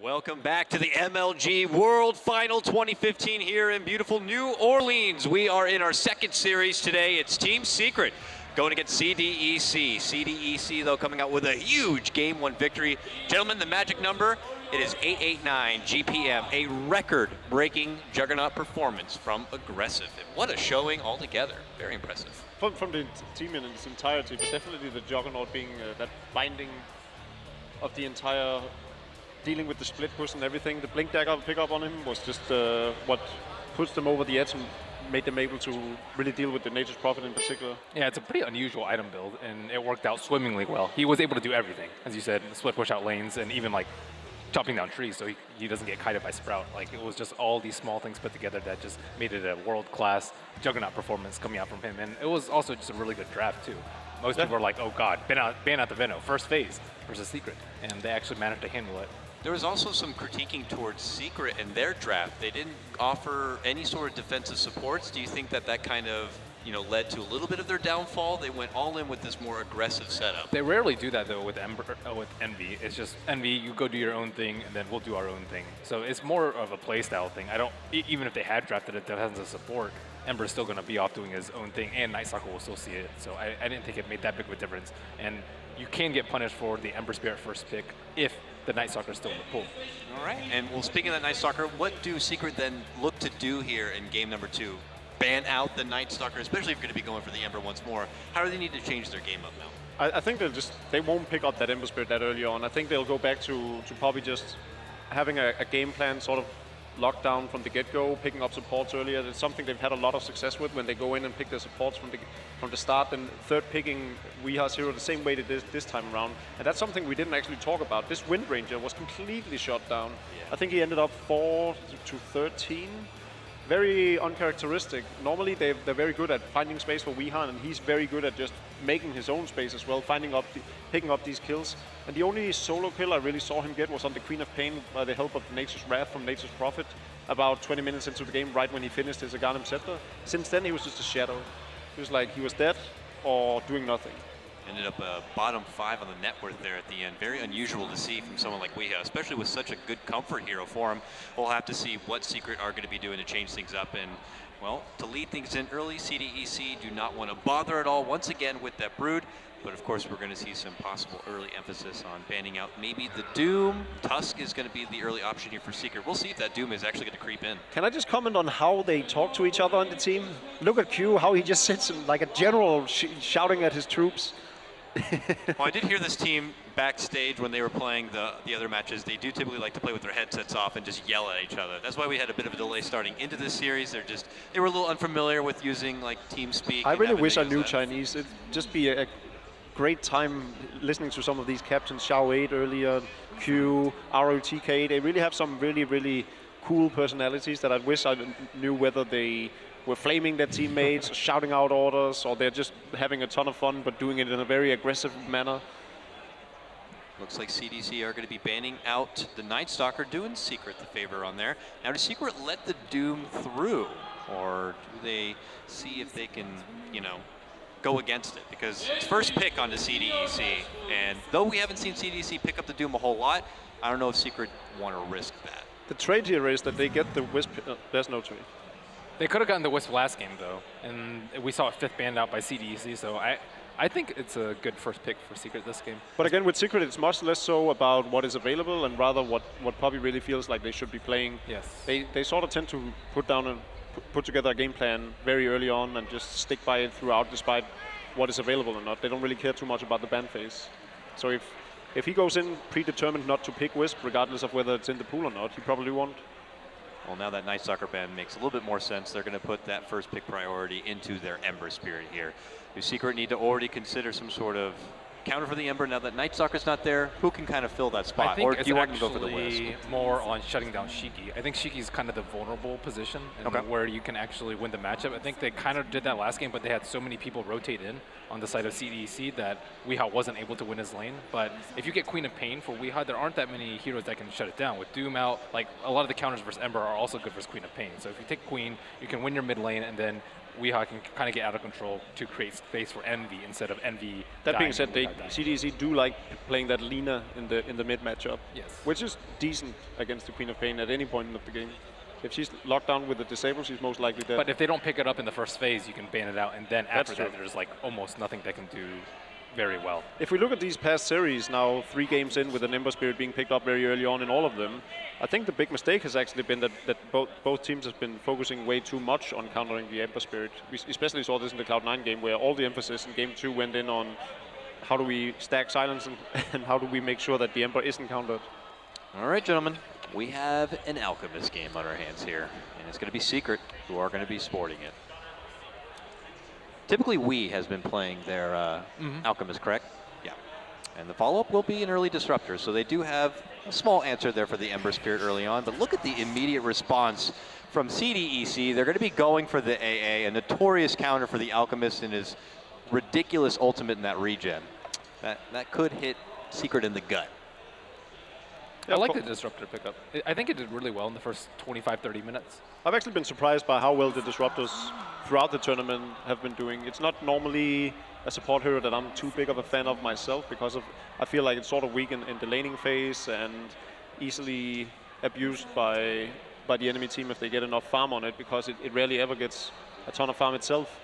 Welcome back to the MLG World Final 2015 here in beautiful New Orleans. We are in our second series today. It's Team Secret going against CDEC. CDEC, though, coming out with a huge Game 1 victory. Gentlemen, the magic number, it is 889 GPM, a record-breaking Juggernaut performance from Aggressive. And what a showing altogether. Very impressive. From the team in its entirety, but definitely the Juggernaut being that binding of the entire dealing with the split push and everything. The Blink Dagger pickup on him was just what pushed them over the edge and made them able to really deal with the Nature's Prophet in particular. Yeah, it's a pretty unusual item build, and it worked out swimmingly well. He was able to do everything, as you said, split push out lanes, and even like chopping down trees so he doesn't get kited by Sprout. Like, it was just all these small things put together that just made it a world-class Juggernaut performance coming out from him. And it was also just a really good draft, too. Most people are like, oh god, ban out the Venom, first phase versus Secret, and they actually managed to handle it. There was also some critiquing towards Secret in their draft. They didn't offer any sort of defensive supports. Do you think that that kind of, led to a little bit of their downfall? They went all in with this more aggressive setup. They rarely do that though with Envy. It's just Envy, you go do your own thing, and then we'll do our own thing. So it's more of a playstyle thing. Even if they had drafted it defensive support, Ember's still going to be off doing his own thing, and Night Stalker will still see it. So I didn't think it made that big of a difference. And you can get punished for the Ember Spirit first pick if the Night Stalker is still in the pool. All right, and well, speaking of that Night Stalker, what do Secret then look to do here in game number 2? Ban out the Night Stalker, especially if you're going to be going for the Ember once more. How do they need to change their game up now? I think they won't pick up that Ember Spirit that early on. I think they'll go back to probably just having a game plan sort of locked down from the get-go, picking up supports earlier. It's something they've had a lot of success with when they go in and pick their supports from the start, and third picking Weeha's hero the same way they did this time around. And that's something we didn't actually talk about. This Wind Ranger was completely shot down. Yeah. I think he ended up 4 to 13. Very uncharacteristic. Normally they're very good at finding space for Weeha, and he's very good at just making his own space as well, picking up these kills. And the only solo kill I really saw him get was on the Queen of Pain by the help of Nature's Wrath from Nature's Prophet, about 20 minutes into the game, right when he finished his Aghanim Scepter. Since then he was just a shadow. He was like, he was dead or doing nothing. Ended up bottom 5 on the net worth there at the end. Very unusual to see from someone like Weeha, especially with such a good comfort hero for him. We'll have to see what Secret are going to be doing to change things up. And, well, to lead things in early, CDEC do not want to bother at all once again with that Brood. But, of course, we're going to see some possible early emphasis on banning out maybe the Doom. Tusk is going to be the early option here for Secret. We'll see if that Doom is actually going to creep in. Can I just comment on how they talk to each other on the team? Look at Q, how he just sits like a general shouting at his troops. Well, I did hear this team backstage when they were playing the other matches. They do typically like to play with their headsets off and just yell at each other. That's why we had a bit of a delay starting into this series. They were a little unfamiliar with using like TeamSpeak. I really wish I knew Chinese. It'd just be a great time listening to some of these captains. Xiao 8 earlier, Q, ROTK. They really have some really, really cool personalities that I wish I knew whether they were flaming their teammates, shouting out orders, or they're just having a ton of fun but doing it in a very aggressive manner. Looks like CDC are going to be banning out the Night Stalker, doing Secret the favor on there. Now, does Secret let the Doom through, or do they see if they can, go against it? Because it's first pick onto CDEC, and though we haven't seen CDEC pick up the Doom a whole lot, I don't know if Secret want to risk that. The trade here is that they get the Wisp. There's no trade. They could have gotten the Wisp last game, though, and we saw a 5th banned out by CDEC, so I think it's a good first pick for Secret this game. But again, with Secret, it's much less so about what is available and rather what Poppy really feels like they should be playing. Yes. They sort of tend to put together a game plan very early on and just stick by it throughout, despite what is available or not. They don't really care too much about the ban phase. So if he goes in predetermined not to pick Wisp, regardless of whether it's in the pool or not, he probably won't. Well, now that Night Stalker ban makes a little bit more sense. They're going to put that first pick priority into their Ember Spirit here. Do Secret need to already consider some sort of counter for the Ember now that Night Stalker's not there? Who can kind of fill that spot? I think or do it's you want to go for the Wisp? More on shutting down Shiki. I think Shiki's kind of the vulnerable position where you can actually win the matchup. I think they kind of did that last game, but they had so many people rotate in on the side of CDEC that Weeha wasn't able to win his lane. But if you get Queen of Pain for Weeha, there aren't that many heroes that can shut it down. With Doom out, like a lot of the counters versus Ember are also good versus Queen of Pain. So if you take Queen, you can win your mid lane, and then Weehaw can kind of get out of control to create space for Envy instead of Envy. That being dying said, and they, Weehaw dying. CDEC do like playing that Lina in the mid matchup, Yes. which is decent against the Queen of Pain at any point of the game. If she's locked down with the disable, she's most likely dead. But if they don't pick it up in the first phase, you can ban it out, and then after true. that, there's like almost nothing they can do very well. If we look at these past series now, 3 games in with the Ember Spirit being picked up very early on in all of them, I think the big mistake has actually been that both teams have been focusing way too much on countering the Ember Spirit. We especially saw this in the Cloud9 game, where all the emphasis in game 2 went in on how do we stack silence and how do we make sure that the Ember isn't countered. All right, gentlemen, we have an Alchemist game on our hands here, and it's going to be Secret who are going to be sporting it. Typically, We has been playing their Alchemist, correct? Yeah. And the follow-up will be an early Disruptor, so they do have a small answer there for the Ember Spirit early on, but look at the immediate response from CDEC. They're going to be going for the AA, a notorious counter for the Alchemist and his ridiculous ultimate in that regen. That could hit Secret in the gut. I like the Disruptor pickup. I think it did really well in the first 25, 30 minutes. I've actually been surprised by how well the Disruptors throughout the tournament have been doing. It's not normally a support hero that I'm too big of a fan of myself because I feel like it's sort of weak in the laning phase and easily abused by the enemy team if they get enough farm on it, because it rarely ever gets a ton of farm itself.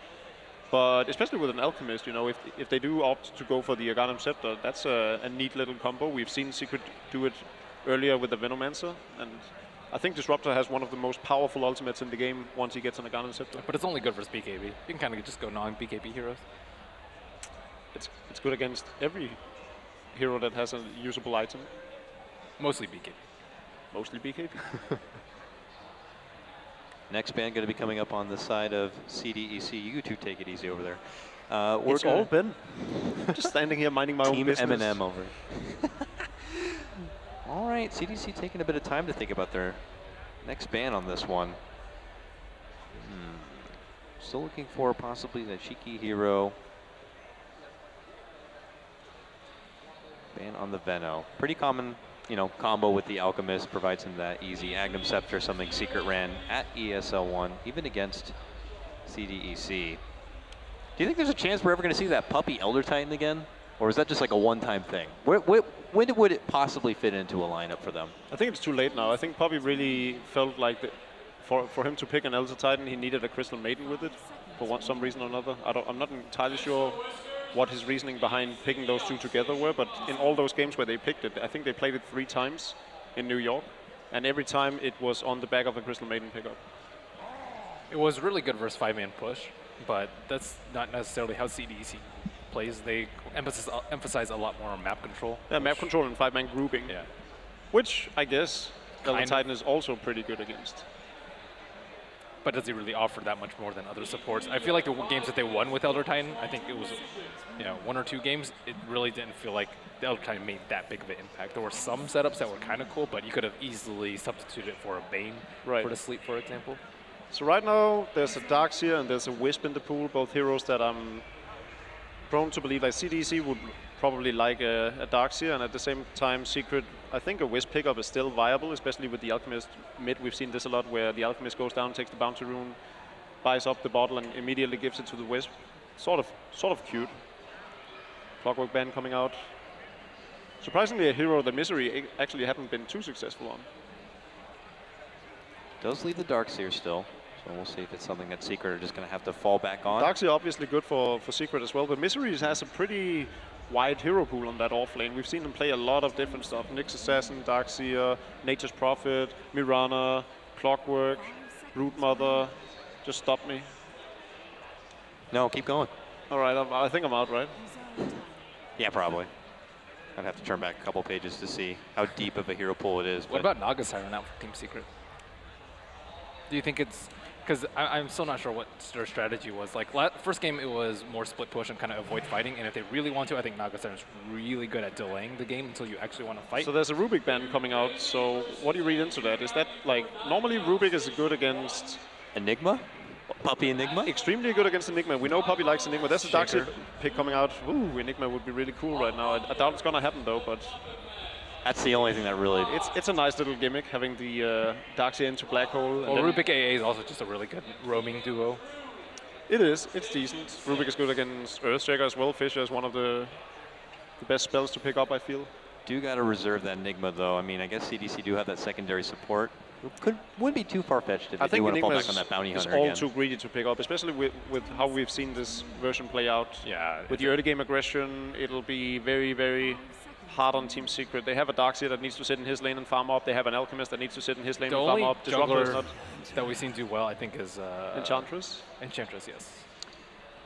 But especially with an Alchemist, you know, if they do opt to go for the Aghanim Scepter, that's a neat little combo. We've seen Secret do it earlier with the Venomancer, and I think Disruptor has one of the most powerful ultimates in the game once he gets an Aghanim Scepter. But it's only good versus BKB. You can kind of just go non-BKB heroes. It's good against every hero that has a usable item. Mostly BKB. Mostly BKB. Next ban going to be coming up on the side of CDEC. You two take it easy over there. It's all been just standing here minding my own Team business. Eminem over. All right, CDC taking a bit of time to think about their next ban on this one. Still looking for possibly the cheeky hero. Ban on the Veno. Pretty common, you know, combo with the Alchemist provides him that easy Aghanim Scepter, something Secret ran at ESL1, even against CDEC. Do you think there's a chance we're ever going to see that puppy Elder Titan again? Or is that just like a one-time thing? When would it possibly fit into a lineup for them? I think it's too late now. I think Poppy really felt like for him to pick an Elder Titan, he needed a Crystal Maiden with it for some reason or another. I'm not entirely sure what his reasoning behind picking those two together were, but in all those games where they picked it, I think they played it 3 times in New York, and every time it was on the back of a Crystal Maiden pickup. It was really good versus 5-man push, but that's not necessarily how CDEC plays. They emphasize a lot more on map control. Yeah, map control and 5-man grouping. Yeah. Which I guess Elder Kind of. Titan is also pretty good against. But does he really offer that much more than other supports? I feel like the games that they won with Elder Titan, I think it was, 1 or 2 games, it really didn't feel like the Elder Titan made that big of an impact. There were some setups that were kind of cool, but you could have easily substituted for a Bane for the sleep, for example. So right now, there's a Darkseer and there's a Wisp in the pool, both heroes that I'm prone to believe like CDC would probably like a Darkseer, and at the same time, Secret, I think a Wisp pickup is still viable, especially with the Alchemist mid. We've seen this a lot, where the Alchemist goes down, takes the Bounty Rune, buys up the bottle, and immediately gives it to the Wisp. Sort of cute. Clockwork Band coming out. Surprisingly, a hero that Misery actually haven't been too successful on. Does leave the Darkseer still, so we'll see if it's something that Secret are just going to have to fall back on. Darkseer obviously good for Secret as well, but Misery has a pretty wide hero pool on that off lane. We've seen him play a lot of different stuff. Nyx Assassin, Darkseer, Nature's Prophet, Mirana, Clockwork, Root Mother. Just stop me. No, keep going. All right, I think I'm out, right? Yeah, probably. I'd have to turn back a couple pages to see how deep of a hero pool it is. What about Naga Siren out for Team Secret? Do you think it's... Because I'm still not sure what their strategy was. Like, first game, it was more split push and kind of avoid fighting. And if they really want to, I think Naga Siren's really good at delaying the game until you actually want to fight. So there's a Rubik ban coming out. So what do you read into that? Is that, like, normally Rubik is good against... Enigma? Puppy Enigma? Extremely good against Enigma. We know Puppy likes Enigma. There's a Darkseer pick coming out. Ooh, Enigma would be really cool right now. I doubt it's going to happen, though, but... That's the only thing that really... It's a nice little gimmick, having the Darkseer into Black Hole. Well, Rubik AA is also just a really good roaming duo. It is. It's decent. Rubik is good against Earthshaker as well. Fisher is one of the best spells to pick up, I feel. Do got to reserve that Enigma, though. I mean, I guess CDC do have that secondary support. Wouldn't be too far-fetched if I they do think want to fall Enigma back on that Bounty is Hunter all again. too greedy to pick up, especially with how we've seen this version play out. Yeah. With the early game aggression, it'll be very, very hard on Team Secret. They have a Darkseer that needs to sit in his lane and farm up. They have an Alchemist that needs to sit in his lane The and farm only up. Disruptor is jungler not that we've seen do well, I think, is Enchantress. Enchantress, yes.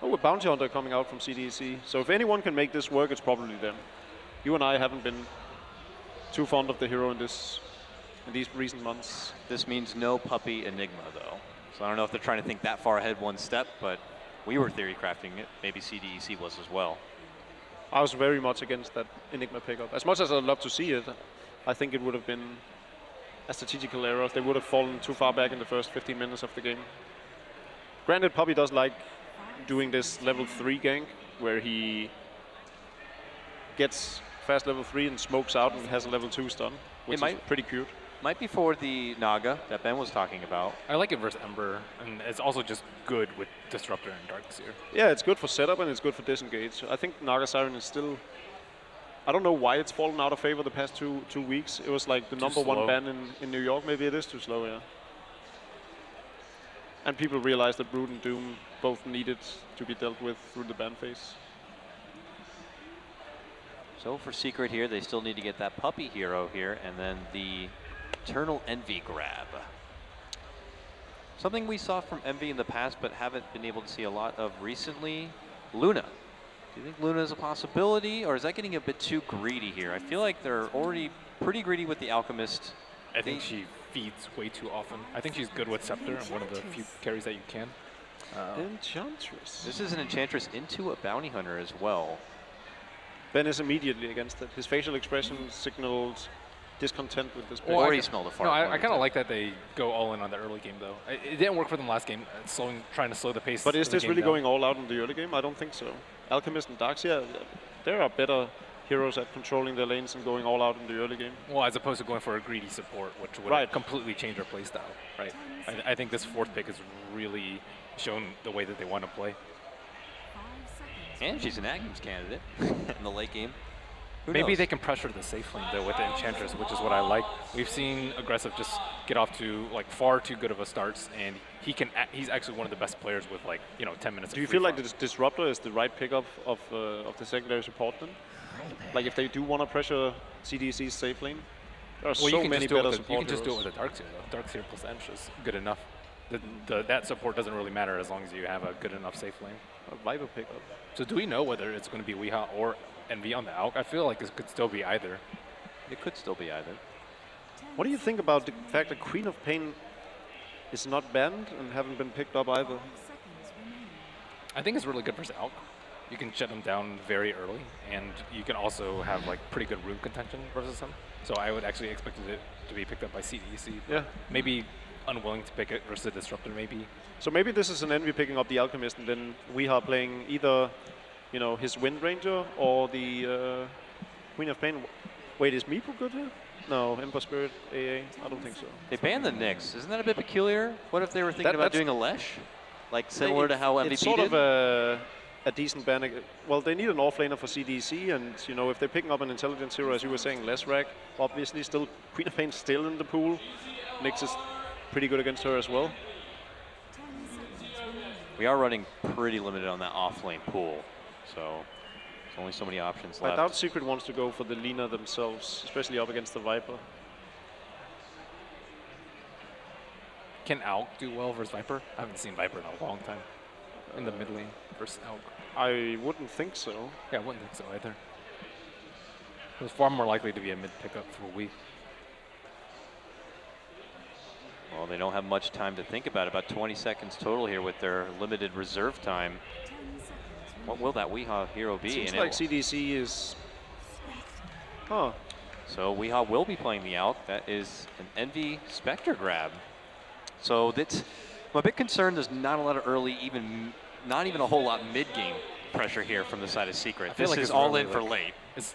Oh, a Bounty Hunter coming out from CDEC. So if anyone can make this work, it's probably them. You and I haven't been too fond of the hero in these recent months. This means no puppy Enigma, though. So I don't know if they're trying to think that far ahead one step, but we were theory crafting it. Maybe CDEC was as well. I was very much against that Enigma pickup. As much as I'd love to see it, I think it would have been a strategical error if they would have fallen too far back in the first 15 minutes of the game. Granted, Puppy does like doing this level 3 gank, where he gets fast level 3 and smokes out and has a level 2 stun, which is pretty cute. Might be for the Naga that Ben was talking about. I like it versus Ember, and it's also just good with Disruptor and Darkseer. Yeah, it's good for setup and it's good for disengage. I think Naga Siren is still... I don't know why it's fallen out of favor the past two weeks. It was like the number slow. one ban in New York. Maybe it is too slow, yeah. And people realized that Brood and Doom both needed to be dealt with through the ban phase. So for Secret here, they still need to get that puppy hero here, and then the Eternal Envy grab. Something we saw from Envy in the past, but haven't been able to see a lot of recently. Luna. Do you think Luna is a possibility, or is that getting a bit too greedy here? I feel like they're already pretty greedy with the Alchemist. I think she feeds way too often. I think she's good with Scepter and one of the few carries that you can. Enchantress. This is an Enchantress into a Bounty Hunter as well. Ben is immediately against it. His facial expression signaled discontent with this pick. Or he smelled a fart. No, I kind of like that they go all in on the early game, though. It didn't work for them last game, trying to slow the pace. But is of the this game really down. going all out in the early game? I don't think so. Alchemist and Darkseer, there are better heroes at controlling their lanes and going all out in the early game. Well, as opposed to going for a greedy support, which would completely change their playstyle. Right. I think this fourth pick has really shown the way that they want to play. And she's an Agnes candidate in the late game. Who Maybe knows? they can pressure the safe lane though with the Enchantress, which is what I like. We've seen Aggressive just get off to like far too good of a starts, and he's actually one of the best players with 10 minutes. Do you feel like this Disruptor is the right pickup of the secondary support then? Like if they do want to pressure CDC's safe lane? There are so many better support You can just do it heroes. with a Darkseer though. Darkseer plus Ench is good enough. That support doesn't really matter as long as you have a good enough safe lane. A Viper pickup. So do we know whether it's going to be Weeha or Envy on the Alk? I feel like it could still be either. It could still be either. What do you think about the fact that Queen of Pain is not banned and haven't been picked up either? I think it's really good versus Alk. You can shut him down very early, and you can also have pretty good room contention versus him. So I would actually expect it to be picked up by CDEC. Yeah. Maybe unwilling to pick it versus Disruptor, maybe. So maybe this is an Envy picking up the Alchemist and then Weeha playing either, his Wind Ranger or the Queen of Pain. Wait, is Meepo good here? No, Ember Spirit, AA, I don't think so. They banned the Nyx. Isn't that a bit peculiar? What if they were thinking about doing a Lesh? Like similar to how MVP It's sort did? of a decent ban. Well, they need an offlaner for CDC, and if they're picking up an intelligence hero, as you were saying, less rack, obviously still Queen of Pain still in the pool. Nyx is pretty good against her as well. We are running pretty limited on that off-lane pool, so there's only so many options I left. doubt Secret wants to go for the Lina themselves, especially up against the Viper. Can Alk do well versus Viper? I haven't seen Viper in a long time. In the mid lane versus Alk. I wouldn't think so. Yeah, I wouldn't think so either. It was far more likely to be a mid pickup for Wii. Well, they don't have much time to think about 20 seconds total here with their limited reserve time. What will that Weehaw hero be? Seems And like CDC is... Huh. So Weehaw will be playing the Alk. That is an Envy Spectre grab. So I'm a bit concerned there's not a lot of early, not even a whole lot mid-game pressure here from the side of Secret. I feel This like is it's all really in for late. It's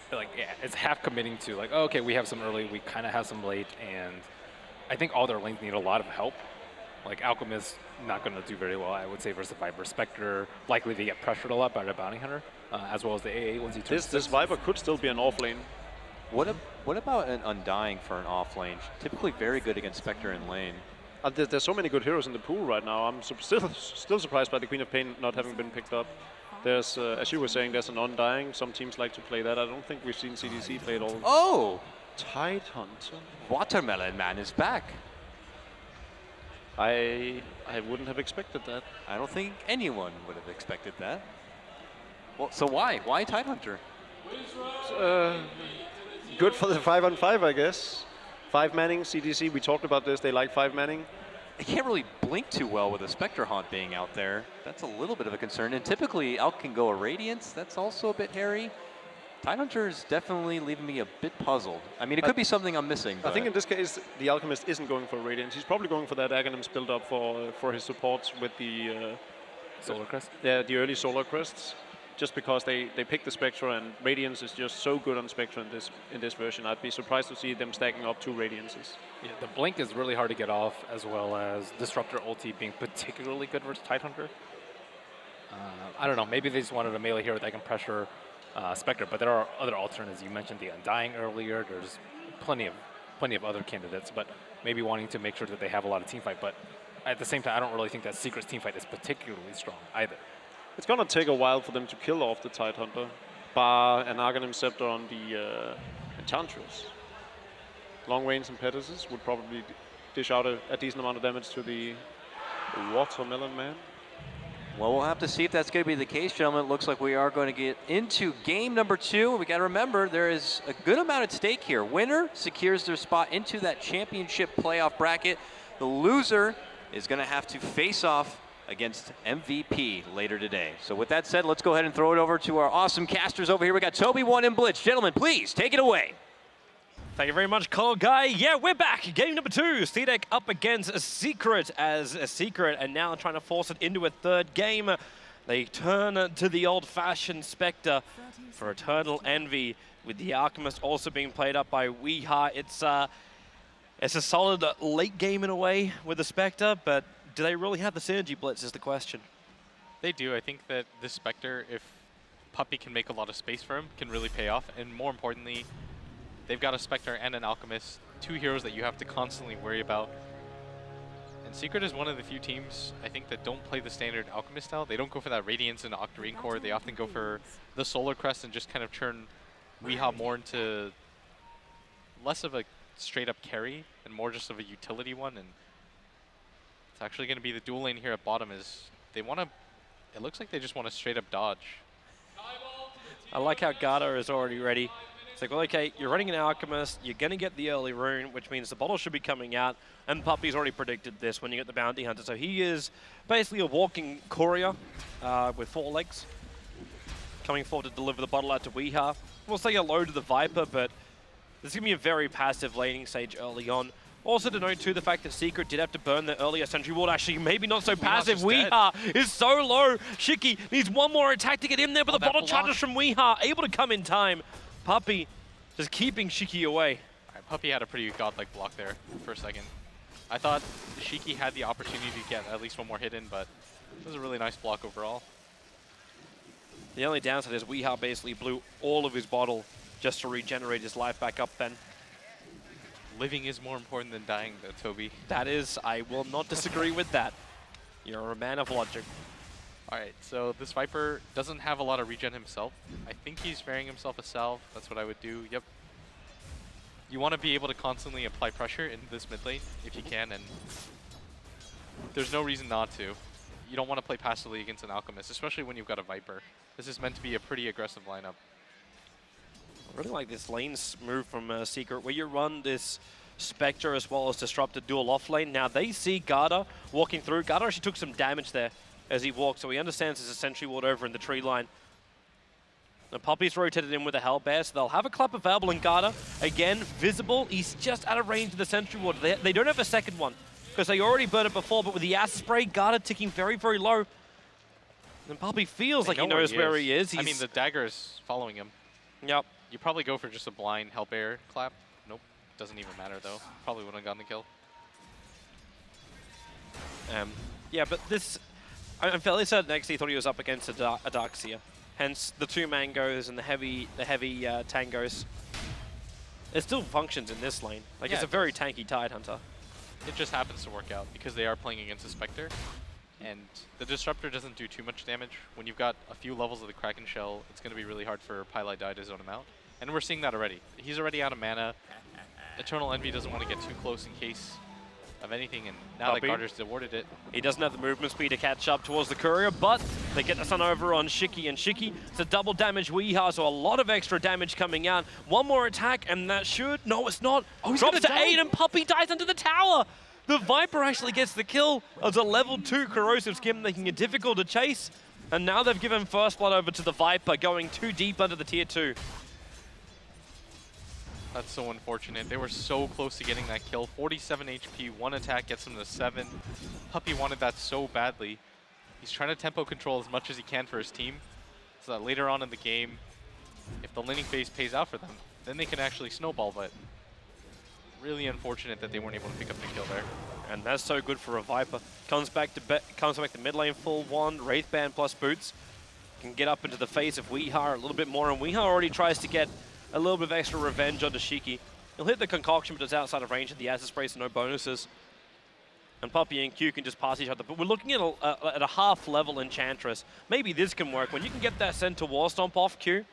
it's half committing to okay, we have some early, we kind of have some late, and I think all their lanes need a lot of help. Like Alchemist, not going to do very well, I would say, versus Viper. Spectre, likely to get pressured a lot by the Bounty Hunter, as well as the AA once he turns This Viper could still be an off lane. What about an Undying for an off lane? Typically very good against Spectre in lane. There's so many good heroes in the pool right now. I'm still surprised by the Queen of Pain not having been picked up. There's, as you were saying, there's an Undying. Some teams like to play that. I don't think we've seen CDEC play it all. Oh! Tidehunter. Watermelon Man is back. I wouldn't have expected that. I don't think anyone would have expected that. Well, so why? Why Tidehunter? Good for the 5-on-5, I guess. 5 manning, CDC, we talked about this, they like 5 manning. They can't really blink too well with a Spectre Haunt being out there. That's a little bit of a concern. And typically, Elk can go a Radiance. That's also a bit hairy. Tidehunter is definitely leaving me a bit puzzled. I mean, it could be something I'm missing. I think in this case, the Alchemist isn't going for Radiance. He's probably going for that Aghanim's build up for his supports with the Solar Crest. Yeah, the early Solar Crests. Just because they picked the Spectre and Radiance is just so good on Spectre in this version. I'd be surprised to see them stacking up 2 Radiances. Yeah, the Blink is really hard to get off, as well as Disruptor ulti being particularly good versus Tidehunter. I don't know, maybe they just wanted a melee hero that can pressure Spectre, but there are other alternatives. You mentioned the Undying earlier. There's plenty of other candidates, but maybe wanting to make sure that they have a lot of teamfight. But at the same time, I don't really think that Secret's teamfight is particularly strong either. It's gonna take a while for them to kill off the Tidehunter, bar an Aghanim Scepter on the Enchantress. Long range impetuses would probably dish out a decent amount of damage to the Watermelon Man. Well, we'll have to see if that's going to be the case, gentlemen. It looks like we are going to get into game number 2. We got to remember there is a good amount at stake here. Winner secures their spot into that championship playoff bracket. The loser is going to have to face off against MVP later today. So with that said, let's go ahead and throw it over to our awesome casters over here. We got Toby, One, and Blitz. Gentlemen, please take it away. Thank you very much, Cole Guy. Yeah, we're back. Game number 2. CDEC up against a Secret as a Secret, and now trying to force it into a third game. They turn to the old-fashioned Spectre for Eternal Envy, with the Alchemist also being played up by Weeha. It's a solid late game in a way with the Spectre, but do they really have the synergy, Blitz, is the question. They do. I think that this Spectre, if Puppey can make a lot of space for him, can really pay off. And more importantly, they've got a Spectre and an Alchemist, 2 heroes that you have to constantly worry about. And Secret is one of the few teams, I think, that don't play the standard Alchemist style. They don't go for that Radiance and Octarine Core. They often go for the Solar Crest and just kind of turn Weeha more into less of a straight-up carry and more just of a utility one. And it's actually going to be the dual lane here at bottom is they want to, it looks like they just want to straight-up dodge. I like how Garda is already ready. It's like, well, okay, you're running an Alchemist, you're going to get the early rune, which means the bottle should be coming out, and Puppey's already predicted this when you get the Bounty Hunter. So he is basically a walking courier with 4 legs, coming forward to deliver the bottle out to Weeha. We'll say hello to the Viper, but this is going to be a very passive laning stage early on. Also to note too, the fact that Secret did have to burn the earlier Sentry Ward. Actually, maybe not so passive. Weeha is so low. Shiki needs one more attack to get in there, but the bottle charges from Weeha, able to come in time. Puppey just keeping Shiki away. All right, Puppey had a pretty godlike block there for a second. I thought Shiki had the opportunity to get at least one more hit in, but it was a really nice block overall. The only downside is Weeha basically blew all of his bottle just to regenerate his life back up then. Living is more important than dying, though, Toby. That is, I will not disagree with that. You're a man of logic. All right, so this Viper doesn't have a lot of regen himself. I think he's sparing himself a salve. That's what I would do. Yep. You want to be able to constantly apply pressure in this mid lane if you can, and there's no reason not to. You don't want to play passively against an Alchemist, especially when you've got a Viper. This is meant to be a pretty aggressive lineup. I really like this lane's move from Secret, where you run this Spectre as well as Disrupted dual off lane. Now they see Garda walking through. Garda actually took some damage there as he walked, so he understands there's a Sentry Ward over in the tree line. The Puppey's rotated in with a Hellbear, so they'll have a Clap available in Garda. Again, visible, he's just out of range of the Sentry Ward. They don't have a second one, because they already burned it before, but with the Acid Spray, Garda ticking very, very low. And Puppey feels like he knows where he is. I mean, the dagger is following him. Yep. You probably go for just a blind Hellbear clap. Nope, doesn't even matter though. Probably wouldn't have gotten the kill. Yeah, but this, I'm fairly certain XD thought he was up against a Darkseer. Hence the 2 Mangoes and the heavy Tangos. It still functions in this lane. Like, Yeah, it's a it very does. tanky Tidehunter. It just happens to work out because they are playing against a Spectre. And the Disruptor doesn't do too much damage. When you've got a few levels of the Kraken Shell, it's going to be really hard for Pylai Dai to zone him out. And we're seeing that already. He's already out of mana. Eternal Envy doesn't want to get too close in case of anything, and now Puppy. that Garter's awarded it. He doesn't have the movement speed to catch up towards the Courier, but they get the stun over on Shiki, and Shiki, it's a double damage Weeha, so a lot of extra damage coming out. One more attack, and that should, no it's not. Oh, he's drops to 8, and Puppy dies under the tower. The Viper actually gets the kill as a level 2 corrosive skin, making it difficult to chase. And now they've given first blood over to the Viper, going too deep under the tier 2. That's so unfortunate. They were so close to getting that kill. 47 HP, 1 attack gets him to 7. Puppy wanted that so badly. He's trying to tempo control as much as he can for his team, so that later on in the game, if the laning phase pays out for them, then they can actually snowball, but really unfortunate that they weren't able to pick up the kill there. And that's so good for a Viper. Comes back to mid lane full one, Wraith Band plus boots. Can get up into the face of Weeha a little bit more, and Weeha already tries to get a little bit of extra revenge onto Shiki. He'll hit the concoction, but it's outside of range of the acid spray, so no bonuses. And Puppy and Q can just pass each other. But we're looking at a half-level Enchantress. Maybe this can work. When you can get that Centaur War Stomp off Q,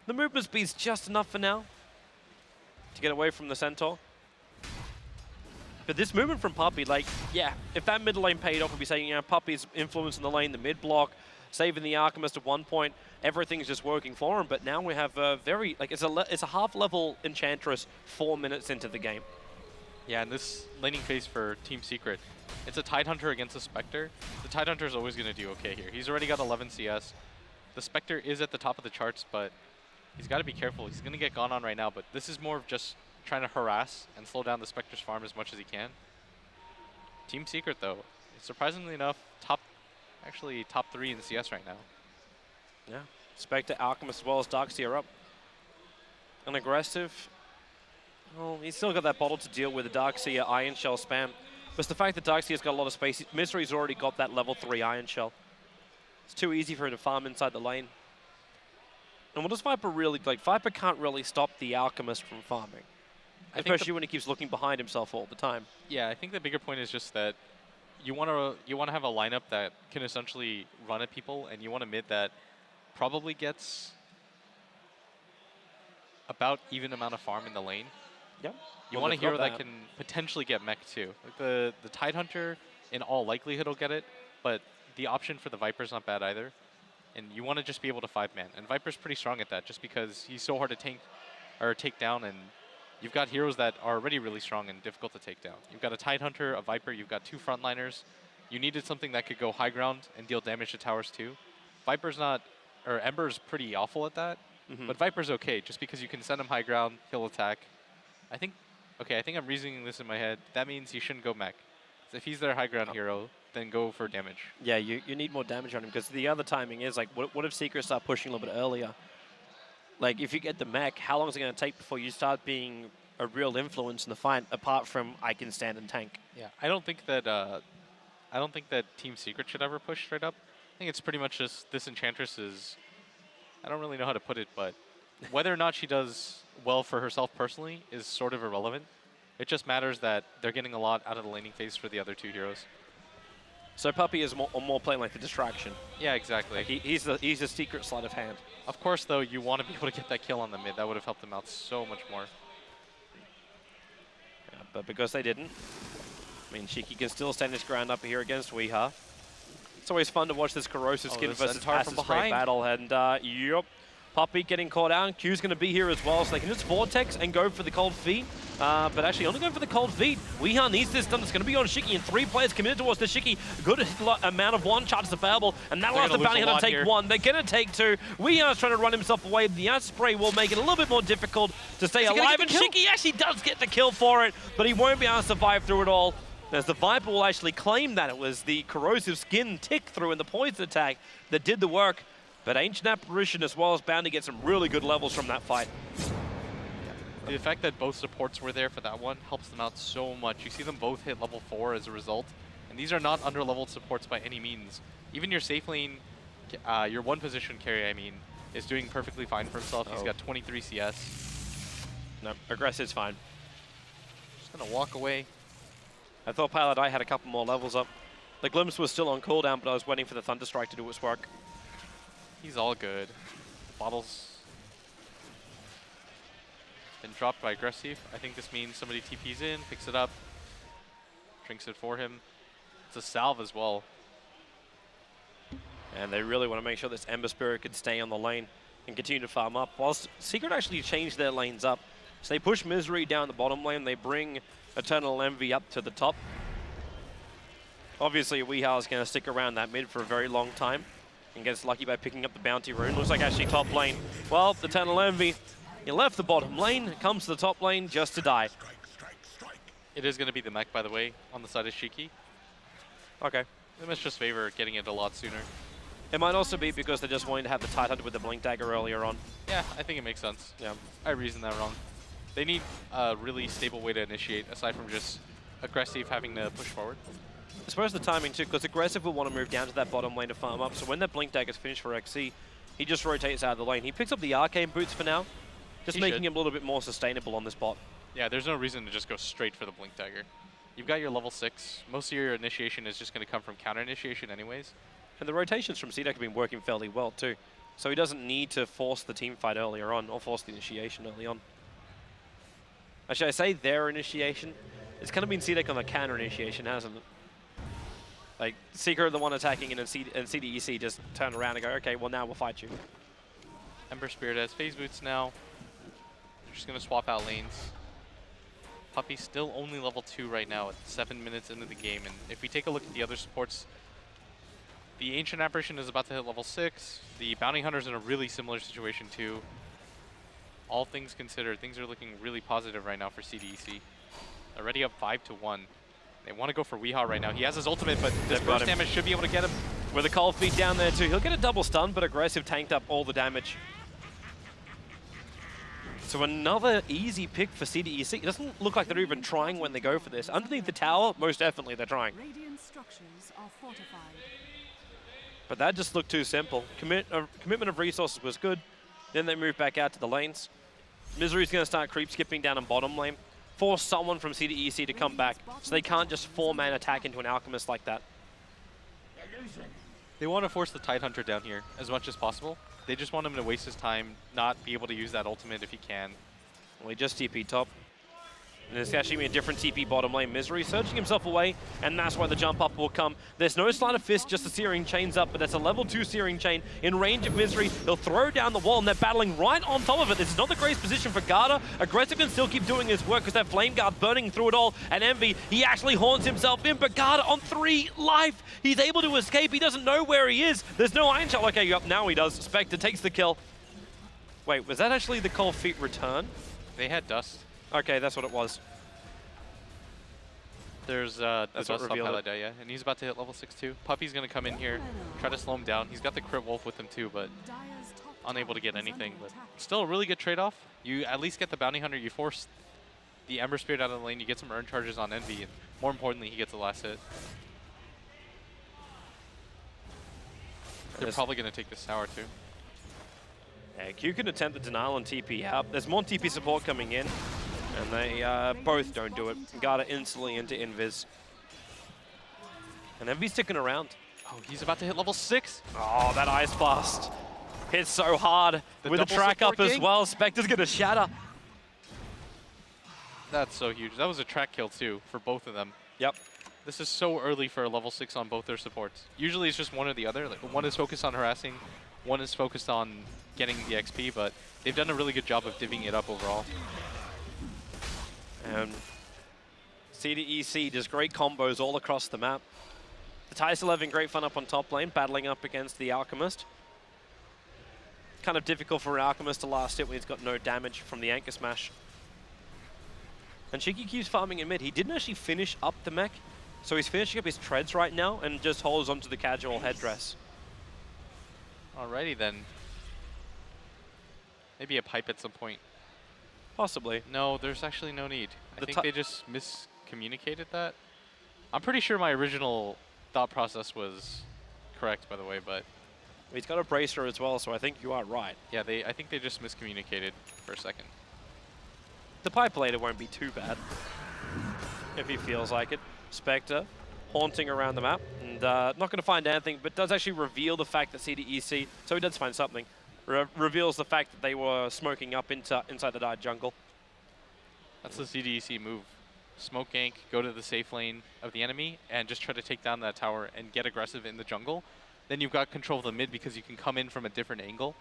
the movement speed's just enough for now to get away from the Centaur. But this movement from Puppy, like, yeah, if that mid lane paid off, we'd be saying, you know, Puppy's influencing the lane, the mid block, saving the Alchemist at one point, everything's just working for him. But now we have a very, like, it's a half-level Enchantress 4 minutes into the game. Yeah, and this laning phase for Team Secret, it's a Tidehunter against a Spectre. The Tidehunter is always going to do okay here. He's already got 11 CS. The Spectre is at the top of the charts, but he's got to be careful. He's going to get gone on right now, but this is more of just trying to harass and slow down the Spectre's farm as much as he can. Team Secret, though, surprisingly enough, top 3 in CS right now. Yeah, Spectre, Alchemist, as well as Darkseer up. An aggressive. Well, he's still got that bottle to deal with, the Darkseer Iron Shell spam. But it's the fact that Darkseer's got a lot of space. Mystery's already got that level 3 Iron Shell. It's too easy for him to farm inside the lane. And what does Viper really, like, Viper can't really stop the Alchemist from farming. Especially when he keeps looking behind himself all the time. Yeah, I think the bigger point is just that you want to have a lineup that can essentially run at people, and you want a mid that probably gets about even amount of farm in the lane. Yep. You want a hero that can potentially get mech too. Like the Tidehunter, in all likelihood, will get it, but the option for the Viper's not bad either. And you want to just be able to 5-man. And Viper's pretty strong at that, just because he's so hard to tank or take down, and you've got heroes that are already really strong and difficult to take down. You've got a Tidehunter, a Viper, you've got 2 frontliners. You needed something that could go high ground and deal damage to towers too. Viper's not, or Ember's pretty awful at that, but Viper's okay, just because you can send him high ground, he'll attack. I think I'm reasoning this in my head. That means you shouldn't go mech. So if he's their high ground hero, then go for damage. Yeah, you need more damage on him, because the other timing is, like, what if Secret start pushing a little bit earlier? Like, if you get the mech, how long is it going to take before you start being a real influence in the fight, apart from I can stand and tank? Yeah, I don't think that Team Secret should ever push straight up. I think it's pretty much just this Enchantress is, I don't really know how to put it, but whether or not she does well for herself personally is sort of irrelevant. It just matters that they're getting a lot out of the laning phase for the other 2 heroes. So Puppy is more playing like the distraction. Yeah, exactly. Like he's the secret sleight of hand. Of course, though, you want to be able to get that kill on the mid. That would have helped them out so much more. Yeah, but because they didn't, I mean, Shiki can still stand his ground up here against Weeha. It's always fun to watch this corrosive skin this versus Centaur from passive spray behind. battle, and yep. Puppy getting caught out. Q's going to be here as well, so they can just Vortex and go for the cold feet. But actually, only going for the cold feet. Weeha needs this done. It's going to be on Shiki, and 3 players committed towards the Shiki. Good amount of one charges available, and that allows the bounty hunter to take 1. They're going to take 2. Weeha's trying to run himself away. The acid spray will make it a little bit more difficult to stay alive, and Shiki actually does get the kill for it, but he won't be able to survive through it all. As the Viper will actually claim that it was the corrosive skin tick through and the poison attack that did the work. But Ancient Apparition as well as Bounty get some really good levels from that fight. The fact that both supports were there for that one helps them out so much. You see them both hit level 4 as a result. And these are not under-leveled supports by any means. Even your safe lane, your one position carry, I mean, is doing perfectly fine for himself. He's got 23 CS. No, aggressive's fine. Just gonna walk away. I thought Pilot Eye had a couple more levels up. The Glimpse was still on cooldown, but I was waiting for the Thunderstrike to do its work. He's all good. Bottles been dropped by Aggressive. I think this means somebody TPs in, picks it up, drinks it for him. It's a salve as well. And they really want to make sure this Ember Spirit could stay on the lane and continue to farm up. Whilst Secret actually changed their lanes up. So they push Misery down the bottom lane. They bring Eternal Envy up to the top. Obviously, Weehaw is going to stick around that mid for a very long time and gets lucky by picking up the Bounty Rune. Looks like actually top lane. Well, the Eternal Envy, he left the bottom lane, comes to the top lane just to die. It is going to be the mech, by the way, on the side of Shiki. Okay. They must just favor getting it a lot sooner. It might also be because they're just wanting to have the Tidehunter with the Blink Dagger earlier on. Yeah, I think it makes sense. Yeah. I reasoned that wrong. They need a really stable way to initiate, aside from just Aggressive having to push forward. I suppose the timing too, because Aggressive will want to move down to that bottom lane to farm up. So when that Blink Dagger's finished for XC, he just rotates out of the lane. He picks up the Arcane Boots for now, just He making should. him a little bit more sustainable on this bot. Yeah, there's no reason to just go straight for the Blink Dagger. You've got your level 6. Most of your initiation is just going to come from counter initiation anyways. And the rotations from CDEC have been working fairly well too. So he doesn't need to force the team fight earlier on, or force the initiation early on. Actually, I say their initiation. It's kind of been CDEC on the counter initiation, hasn't it? Like, Seeker are the one attacking, and CDEC just turn around and go, okay, well now we'll fight you. Ember Spirit has phase boots now. They're just going to swap out lanes. Puppy's still only level 2 right now at 7 minutes into the game. And if we take a look at the other supports, the Ancient Apparition is about to hit level 6. The Bounty Hunter's in a really similar situation too. All things considered, things are looking really positive right now for CDEC. Already up 5-1. They want to go for Weehaw right now. He has his ultimate, but this burst damage should be able to get him. With a cold feet down there too, he'll get a double stun, but Aggressive tanked up all the damage. So another easy pick for CDEC. It doesn't look like they're even trying when they go for this. Underneath the tower, most definitely they're trying. Radiant structures are fortified. But that just looked too simple. Commitment of resources was good. Then they move back out to the lanes. Misery's going to start creep skipping down on bottom lane. Force someone from CDEC to come back, so they can't just 4-man attack into an Alchemist like that. They want to force the Tidehunter down here as much as possible. They just want him to waste his time, not be able to use that ultimate if he can. Well, he just TP top. And it's actually going to be a different TP bottom lane. Misery searching himself away, and that's why the jump up will come. There's no Sleight of Fist, just the Searing Chain's up, but that's a level 2 Searing Chain in range of Misery. He'll throw down the wall, and they're battling right on top of it. This is not the greatest position for Garda. Aggressive can still keep doing his work because that Flame Guard burning through it all. And Envy, he actually haunts himself in, but Garda on 3 life. He's able to escape. He doesn't know where he is. There's no Iron Shot. Okay, up now he does. Spectre takes the kill. Wait, was that actually the Cold Feet return? They had Dust. Okay, that's what it was. There's the That's Dust what on revealed Pilot Eye, yeah. And he's about to hit level 6 too. Puppy's going to come in here, try to slow him down. He's got the Crit Wolf with him too, but Dire's top unable to tower get is anything. under But attack. still a really good trade-off. You at least get the Bounty Hunter, you force the Ember Spirit out of the lane, you get some Urn Charges on Envy, and more importantly, he gets the last hit. They're Yes. probably going to take this tower too. Yeah, Q can attempt the denial and TP out. There's more TP support coming in, and they both don't do it. Garda instantly into Invis. And Envy's sticking around. Oh, he's about to hit level 6. Oh, that Ice Blast hits so hard. The With the double track up support as king? well, Spectre's gonna shatter. That's so huge. That was a track kill too for both of them. Yep. This is so early for a level 6 on both their supports. Usually it's just one or the other. Like one is focused on harassing, one is focused on getting the XP, but they've done a really good job of divvying it up overall. And CDEC does great combos all across the map. The Tyson having great fun up on top lane, battling up against the Alchemist. Kind of difficult for an Alchemist to last hit when he's got no damage from the Anchor Smash. And Shiki keeps farming in mid. He didn't actually finish up the mech, so he's finishing up his treads right now and just holds onto the casual headdress. Alrighty then. Maybe a pipe at some point. Possibly. No, there's actually no need. I The think ti- they just miscommunicated that. I'm pretty sure my original thought process was correct, by the way, but He's got a bracer as well, so I think you are right. yeah, I think they just miscommunicated for a second. The pipe later won't be too bad if he feels like it. Spectre haunting around the map and not going to find anything, but does actually reveal the fact that CDEC, so he does find something, reveals the fact that they were smoking up inside the dive jungle. That's the CDEC move. Smoke gank, go to the safe lane of the enemy, and just try to take down that tower and get aggressive in the jungle. Then you've got control of the mid because you can come in from a different angle,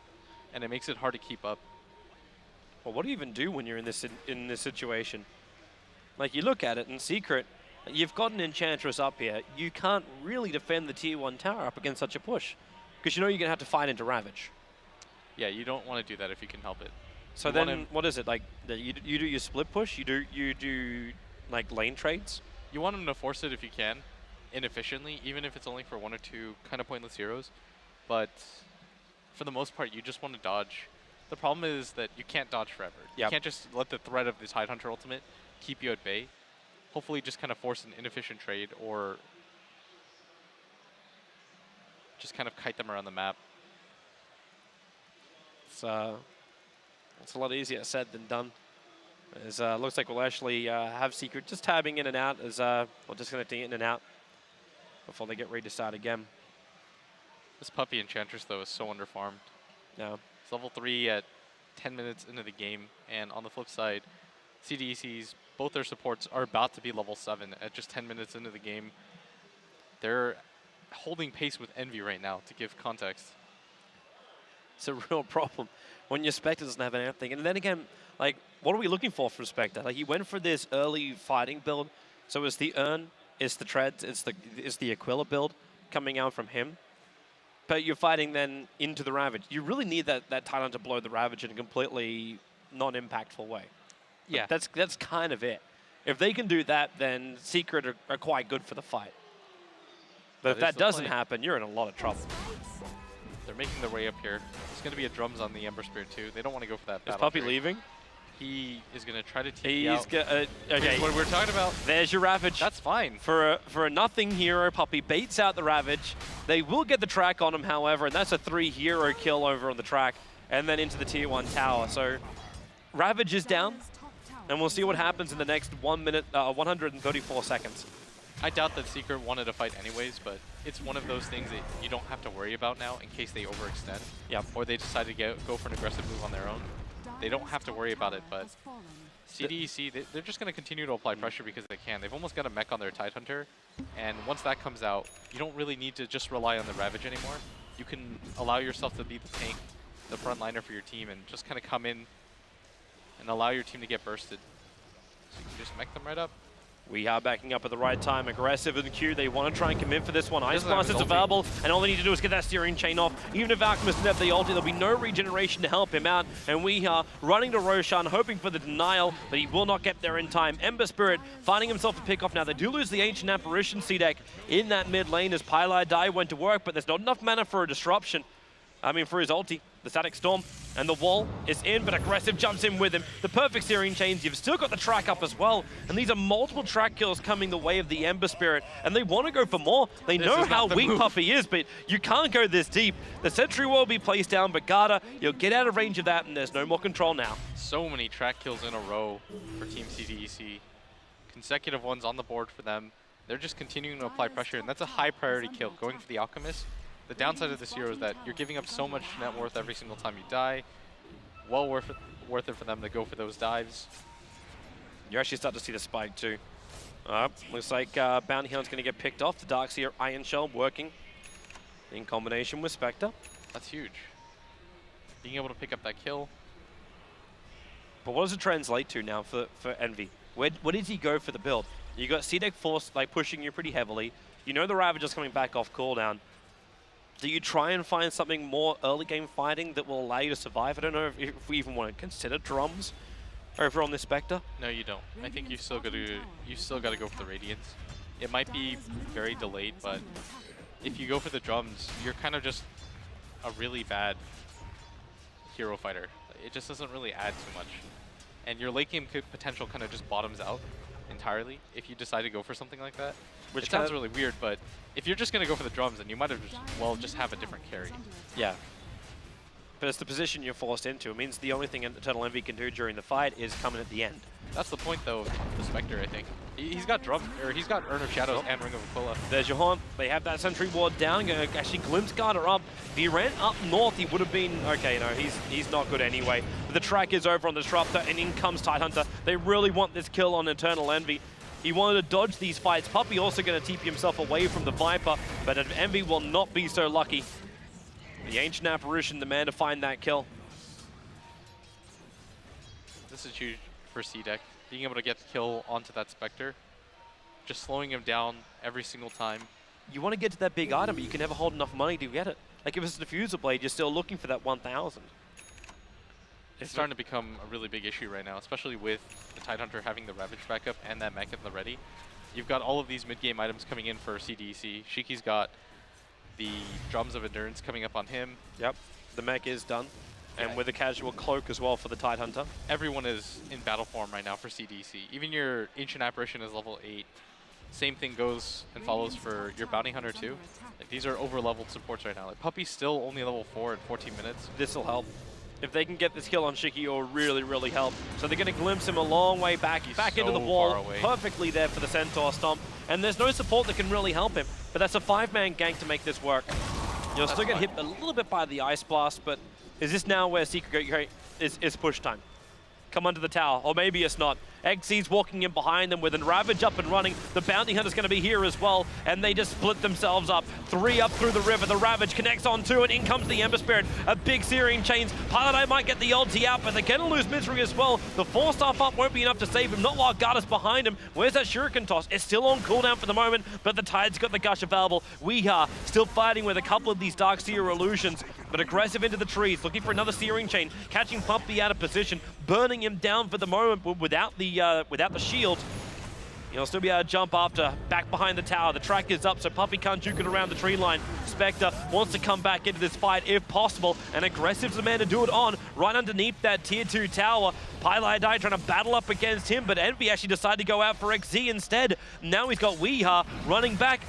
and it makes it hard to keep up. Well, what do you even do when you're in this situation? Like, you look at it in Secret, you've got an Enchantress up here. You can't really defend the tier 1 tower up against such a push, because you know you're going to have to fight into Ravage. Yeah, you don't want to do that if you can help it. So then, what is it like? You do your split push. You do like lane trades. You want them to force it if you can, inefficiently, even if it's only for 1 or 2 kind of pointless heroes. But for the most part, you just want to dodge. The problem is that you can't dodge forever. Yep. You can't just let the threat of the Tidehunter ultimate keep you at bay. Hopefully just kind of force an inefficient trade or just kind of kite them around the map. It's a lot easier said than done. As looks like we'll actually have Secret just tabbing in and out as disconnecting in and out before they get ready to start again. This Puppy Enchantress, though, is so underfarmed. No. It's level 3 at 10 minutes into the game, and on the flip side, CDEC's, both their supports are about to be level 7 at just 10 minutes into the game. They're holding pace with Envy right now, to give context. It's a real problem when your Spectre doesn't have anything. And then again, like, what are we looking for from Spectre? Like, he went for this early fighting build, so it's the Urn, it's the Treads, it's the Aquila build coming out from him. But you're fighting then into the Ravage. You really need that Titan to blow the Ravage in a completely non-impactful way. Yeah. But that's kind of it. If they can do that, then Secret are quite good for the fight. But if that doesn't happen, you're in a lot of trouble. They're making their way up here. There's going to be a drums on the Ember Spirit too. They don't want to go for that Is battle. Puppy trade. leaving? He is going to try to TP out. Okay, What we're talking about. there's your Ravage. That's fine. For a nothing hero, Puppy baits out the Ravage. They will get the track on him, however, and that's a 3 hero kill over on the track, and then into the tier 1 tower. So Ravage is down, and we'll see what happens in the next 1 minute, 134 seconds. I doubt that Secret wanted to fight anyways, but it's one of those things that you don't have to worry about now in case they overextend. Yep. Or they decide to go for an aggressive move on their own. They don't have to worry about it, but CDEC, they're just going to continue to apply pressure because they can. They've almost got a mech on their Tidehunter, and once that comes out, you don't really need to just rely on the Ravage anymore. You can allow yourself to be the tank, the frontliner for your team, and just kind of come in and allow your team to get bursted. So you can just mech them right up. We are backing up at the right time, aggressive in the queue. They want to try and commit for this one. Ice Doesn't have Blast his is ulti. available, and all they need to do is get that steering chain off. Even if Alchemist didn't have the ulti, there'll be no regeneration to help him out. And we are running to Roshan, hoping for the denial, but he will not get there in time. Ember Spirit finding himself a pick off now. They do lose the Ancient Apparition CDEC in that mid lane as Pylai Dai went to work, but there's not enough mana for a disruption. For his ulti. The Static Storm and the wall is in, but Aggressive jumps in with him. The perfect steering chains. You've still got the track up as well. And these are multiple track kills coming the way of the Ember Spirit. And they want to go for more. They know how weak Puppy is, but you can't go this deep. The Sentry Wall will be placed down, but Garda, you'll get out of range of that, and there's no more control now. So many track kills in a row for Team CDEC. Consecutive ones on the board for them. They're just continuing to apply pressure, and that's a high priority kill, going for the Alchemist. The downside of this hero is that you're giving up so much net worth every single time you die. Well worth it for them to go for those dives. You actually start to see the spike too. Looks like Bounty Hound's going to get picked off. The Darkseer Iron Shell working in combination with Spectre. That's huge. Being able to pick up that kill. But what does it translate to now for Envy? Where does he go for the build? You got CDEC Force like pushing you pretty heavily. You know the Ravager's coming back off cooldown. Do you try and find something more early game fighting that will allow you to survive? I don't know if we even want to consider drums over on this Spectre. No, you don't. I think you still got to go for the Radiance. It might be very delayed, but if you go for the drums, you're kind of just a really bad hero fighter. It just doesn't really add too much. And your late game potential kind of just bottoms out entirely if you decide to go for something like that. Which It sounds kind of- really weird, but if you're just going to go for the drums, then you might have just have a different carry. Yeah. But it's the position you're forced into. It means the only thing Eternal Envy can do during the fight is come in at the end. That's the point, though, of the Spectre, I think. He's got drums, or he's got Urn of Shadows and Ring of Aquila. There's your haunt. They have that sentry ward down. Gonna actually glimpse Garter up. If he ran up north, he would have been okay. No, he's not good anyway. But the track is over on the Disruptor, and in comes Tidehunter. They really want this kill on Eternal Envy. He wanted to dodge these fights. Puppey also going to TP himself away from the Viper, but Envy will not be so lucky. The Ancient Apparition, the man to find that kill. This is huge for CDEC. Being able to get the kill onto that Spectre, just slowing him down every single time. You want to get to that big item, but you can never hold enough money to get it. Like if it's a Diffuser Blade, you're still looking for that 1,000. It's starting to become a really big issue right now, especially with the Tidehunter having the Ravage backup and that mech at the ready. You've got all of these mid-game items coming in for CDEC. Shiki's got the Drums of Endurance coming up on him. Yep, the mech is done. And Yeah. with a casual cloak as well for the Tidehunter. Everyone is in battle form right now for CDEC. Even your Ancient Apparition is level 8. Same thing goes and follows for your Bounty Hunter too. Like, these are over-leveled supports right now. Like, Puppey's still only level 4 in 14 minutes. This will help. If they can get this kill on Shiki, it'll really, really help. So they're going to glimpse him a long way back, He's into the so wall, far away. perfectly there for the Centaur Stomp. And there's no support that can really help him. But that's a 5-man gank to make this work. You'll still get hit a little bit by the Ice Blast, but is this now where Secret is push time? Come under the tower, or maybe it's not. XC's walking in behind them with a Ravage up and running. The Bounty Hunter's going to be here as well, and they just split themselves up. 3 up through the river. The Ravage connects on 2, and in comes the Ember Spirit. A big Searing Chains. Pilot might get the ulti out, but they're going to lose Misery as well. The 4-staff up won't be enough to save him, not while Garda's behind him. Where's that Shuriken toss? It's still on cooldown for the moment, but the Tide's got the Gush available. We are still fighting with a couple of these Dark Seer illusions, but aggressive into the trees, looking for another Searing Chain, catching Puppey out of position, burning him down for the moment without the shield. He'll still be able to jump after, back behind the tower. The track is up, so Puppey can't juke it around the tree line. Spectre wants to come back into this fight if possible, and aggressive's the man to do it on, right underneath that tier 2 tower. Pylai trying to battle up against him, but Envy actually decided to go out for XZ instead. Now he's got Weeha running back.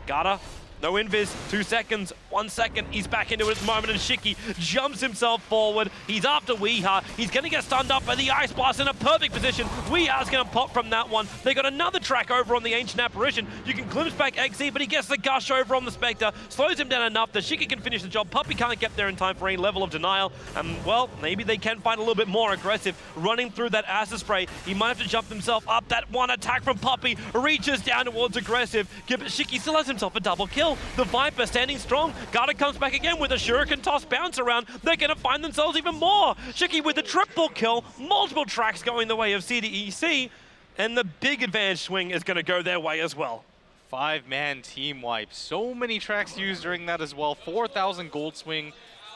Garda, no invis, 2 seconds, 1 second, he's back into it at the moment, and Shiki jumps himself forward. He's after Weeha. He's going to get stunned up by the Ice Blast in a perfect position. Weeha's going to pop from that one. They got another track over on the Ancient Apparition. You can glimpse back XZ, but he gets the Gush over on the Spectre, slows him down enough that Shiki can finish the job. Puppey can't get there in time for any level of denial, and well, maybe they can find a little bit more aggressive. Running through that Acid Spray, he might have to jump himself up. That one attack from Puppey reaches down towards aggressive. But Shiki still has himself a double kill. The Viper standing strong. Garda comes back again with a Shuriken toss bounce around. They're going to find themselves even more. Shiki with the triple kill. Multiple tracks going the way of CDEC. And the big advantage swing is going to go their way as well. 5-man team wipe. So many tracks used during that as well. 4,000 gold swing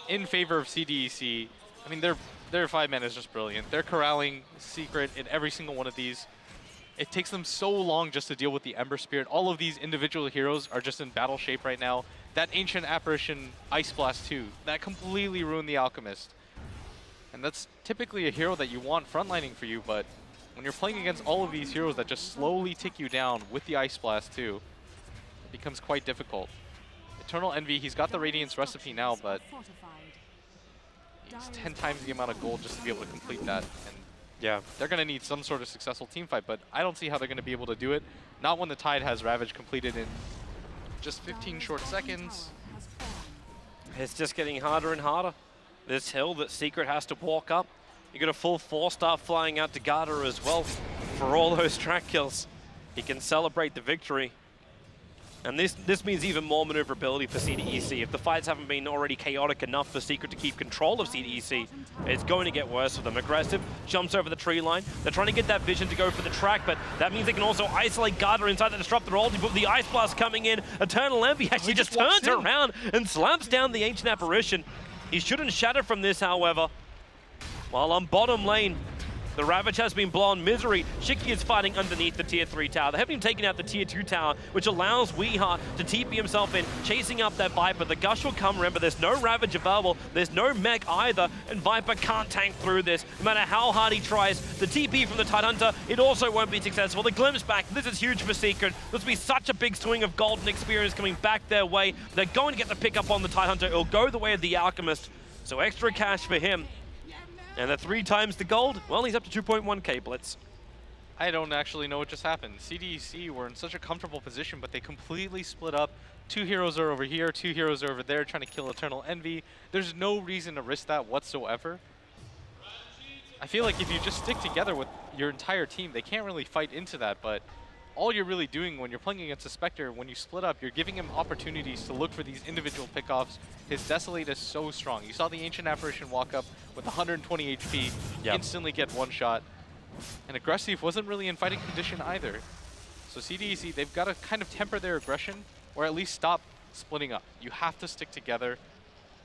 in favor of CDEC. I mean, their 5-man is just brilliant. They're corralling Secret in every single one of these. It takes them so long just to deal with the Ember Spirit. All of these individual heroes are just in battle shape right now. That Ancient Apparition Ice Blast too, that completely ruined the Alchemist. And that's typically a hero that you want frontlining for you, but when you're playing against all of these heroes that just slowly tick you down with the Ice Blast too, it becomes quite difficult. Eternal Envy, he's got the Radiance recipe now, but he's 10 times the amount of gold just to be able to complete that. And Yeah. they're going to need some sort of successful team fight, but I don't see how they're going to be able to do it. Not when the Tide has Ravage completed in just 15 short seconds. It's just getting harder and harder. This hill that Secret has to walk up. You got a full 4-star flying out to Garda as well for all those track kills. He can celebrate the victory. And this means even more maneuverability for CDEC. If the fights haven't been already chaotic enough for Secret to keep control of CDEC, it's going to get worse for them. Aggressive, jumps over the tree line. They're trying to get that vision to go for the track, but that means they can also isolate Garda inside the Disruptor ulti, but the Ice Blast coming in. Eternal Envy actually just turns around and slams down the Ancient Apparition. He shouldn't shatter from this, however. While on bottom lane, The Ravage has been blown. Misery. Shiki is fighting underneath the tier 3 tower. They haven't even taken out the tier 2 tower, which allows Weeha to TP himself in, chasing up that Viper. The Gush will come. Remember, there's no Ravage available. There's no mech either, and Viper can't tank through this. No matter how hard he tries, the TP from the Tidehunter, it also won't be successful. The Glimpse back. This is huge for Secret. This will be such a big swing of golden experience coming back their way. They're going to get the pick up on the Tidehunter. It'll go the way of the Alchemist. So extra cash for him. And the 3 times the gold, well, he's up to 2.1k Blitz. I don't actually know what just happened. CDEC were in such a comfortable position, but they completely split up. 2 heroes are over here, 2 heroes are over there trying to kill Eternal Envy. There's no reason to risk that whatsoever. I feel like if you just stick together with your entire team, they can't really fight into that, but all you're really doing when you're playing against a Spectre, when you split up, you're giving him opportunities to look for these individual pickoffs. His Desolate is so strong. You saw the Ancient Apparition walk up with 120 HP, instantly get one shot. And Aggressive wasn't really in fighting condition either. So CDEC, they've got to kind of temper their aggression, or at least stop splitting up. You have to stick together,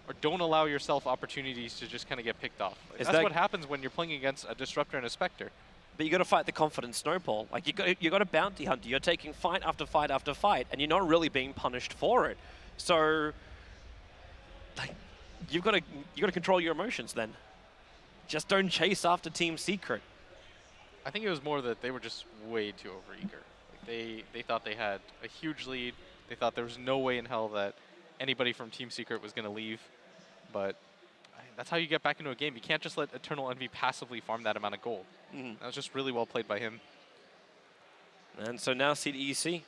or don't allow yourself opportunities to just kind of get picked off. That's what happens when you're playing against a Disruptor and a Spectre. But you got to fight the confidence snowball. Like you got a bounty hunter. You're taking fight after fight after fight, and you're not really being punished for it. So, like, you got to control your emotions. Then, just don't chase after Team Secret. I think it was more that they were just way too overeager. Like they thought they had a huge lead. They thought there was no way in hell that anybody from Team Secret was going to leave. But that's how you get back into a game. You can't just let Eternal Envy passively farm that amount of gold. That was just really well played by him. And so now CDEC,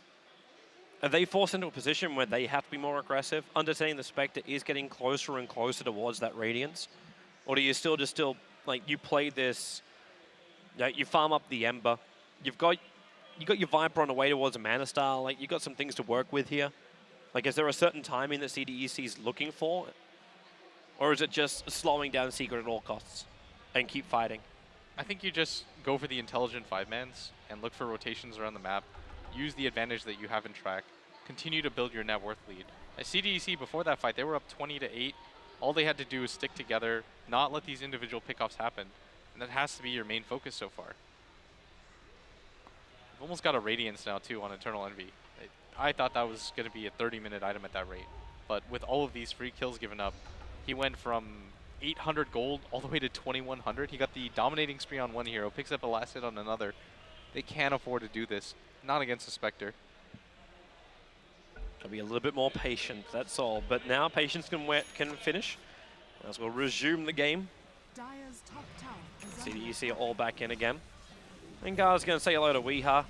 are they forced into a position where they have to be more aggressive, understanding the Spectre is getting closer and closer towards that Radiance? Or do you still like, you play this, you farm up the Ember, you got your Viper on the way towards a Mana Star, like, you got some things to work with here? Like, is there a certain timing that CDEC is looking for? Or is it just slowing down Secret at all costs and keep fighting? I think you just go for the intelligent 5-mans and look for rotations around the map. Use the advantage that you have in track. Continue to build your net worth lead. At CDEC, before that fight, they were up 20-8. All they had to do is stick together, not let these individual pickoffs happen. And that has to be your main focus so far. You've almost got a Radiance now, too, on Eternal Envy. I thought that was going to be a 30-minute item at that rate. But with all of these free kills given up, he went from 800 gold all the way to 2100. He got the dominating spree on one hero, picks up a last hit on another. They can't afford to do this, not against a Spectre. Gotta be a little bit more patient, that's all. But now patience can finish, as we'll resume the game. Dire's top tower is CDEC all back in again. And Gar's gonna say hello to Weeha,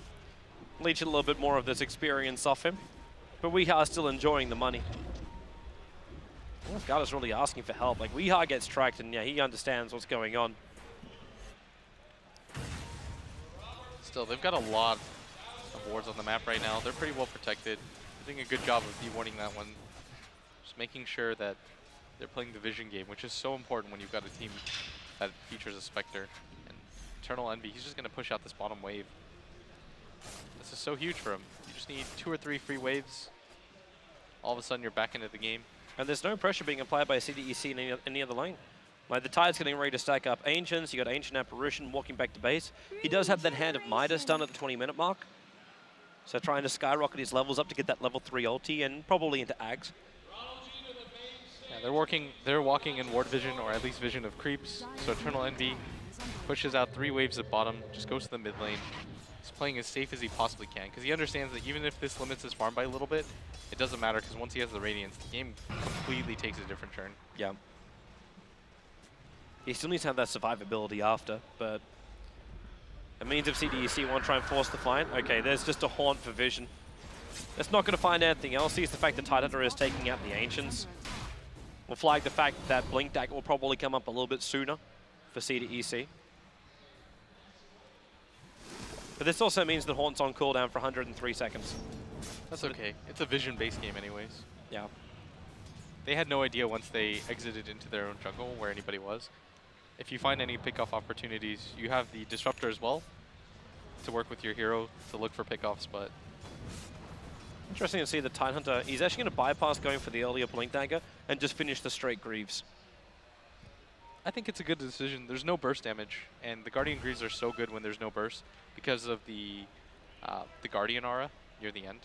leech a little bit more of this experience off him. But Weeha's still enjoying the money. Garda's really asking for help. Like, Weeha gets tracked, and yeah, he understands what's going on. Still, they've got a lot of wards on the map right now. They're pretty well protected. They're doing a good job of de-warding that one. Just making sure that they're playing the vision game, which is so important when you've got a team that features a Spectre. And Eternal Envy, he's just going to push out this bottom wave. This is so huge for him. You just need 2 or 3 free waves. All of a sudden, you're back into the game. And there's no pressure being applied by CDEC in any other lane. Like, the Tide's getting ready to stack up Ancients. You got Ancient Apparition walking back to base. He does have that Hand of Midas done at the 20-minute mark. So trying to skyrocket his levels up to get that level 3 ulti and probably into Ags. Yeah, they're walking in ward vision, or at least vision of creeps. So Eternal Envy pushes out 3 waves at bottom, just goes to the mid lane. He's playing as safe as he possibly can, because he understands that even if this limits his farm by a little bit, it doesn't matter, because once he has the Radiance, the game completely takes a different turn. Yeah. He still needs to have that survivability after, but it means if CDEC want to try and force the fight, okay, there's just a Haunt for vision. It's not going to find anything else. Sees the fact that Tidehunter is taking out the Ancients. We'll flag the fact that Blink Dagger will probably come up a little bit sooner for CDEC. But this also means that Haunt's on cooldown for 103 seconds. That's okay. It's a vision-based game anyways. Yeah. They had no idea once they exited into their own jungle where anybody was. If you find any pickoff opportunities, you have the Disruptor as well to work with your hero to look for pickoffs, but... Interesting to see the Tidehunter. He's actually going to bypass going for the earlier Blink Dagger and just finish the straight Greaves. I think it's a good decision. There's no burst damage, and the Guardian Greaves are so good when there's no burst because of the Guardian aura near the end.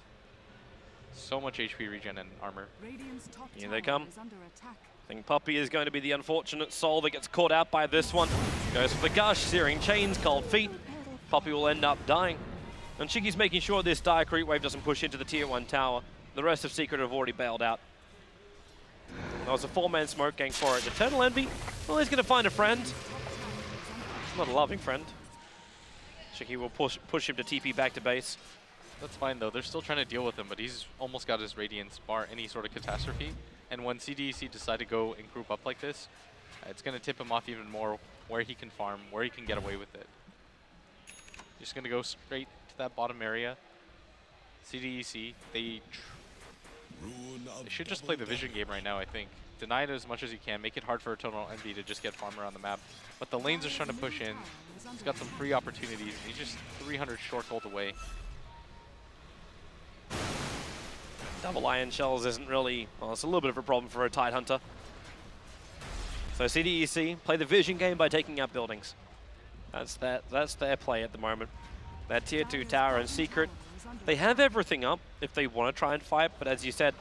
So much HP regen and armor. Radiant's top Here they tower come. is under attack. I think Puppey is going to be the unfortunate soul that gets caught out by this one. Goes for the gush, searing chains, cold feet. Puppey will end up dying. And Chiki's making sure this dire creep wave doesn't push into the tier 1 tower. The rest of Secret have already bailed out. That was a 4-man smoke gang for it. Eternal Envy, well, he's going to find a friend. Not a loving friend. Chiki will push him to TP back to base. That's fine though. They're still trying to deal with him, but he's almost got his Radiance bar any sort of catastrophe. And when CDEC decide to go and group up like this, it's going to tip him off even more where he can farm, where he can get away with it. Just going to go straight to that bottom area. CDEC, they should just play the vision game right now, I think. Deny it as much as you can, make it hard for Eternal Envy to just get farm around the map. But the lanes are trying to push in. He's got some free opportunities, and he's just 300 short gold away. Double iron shells isn't really, well, it's a little bit of a problem for a Tidehunter. So CDEC play the vision game by taking out buildings. That's their play at the moment. That tier 2 tower and Secret, they have everything up if they want to try and fight, but as you said,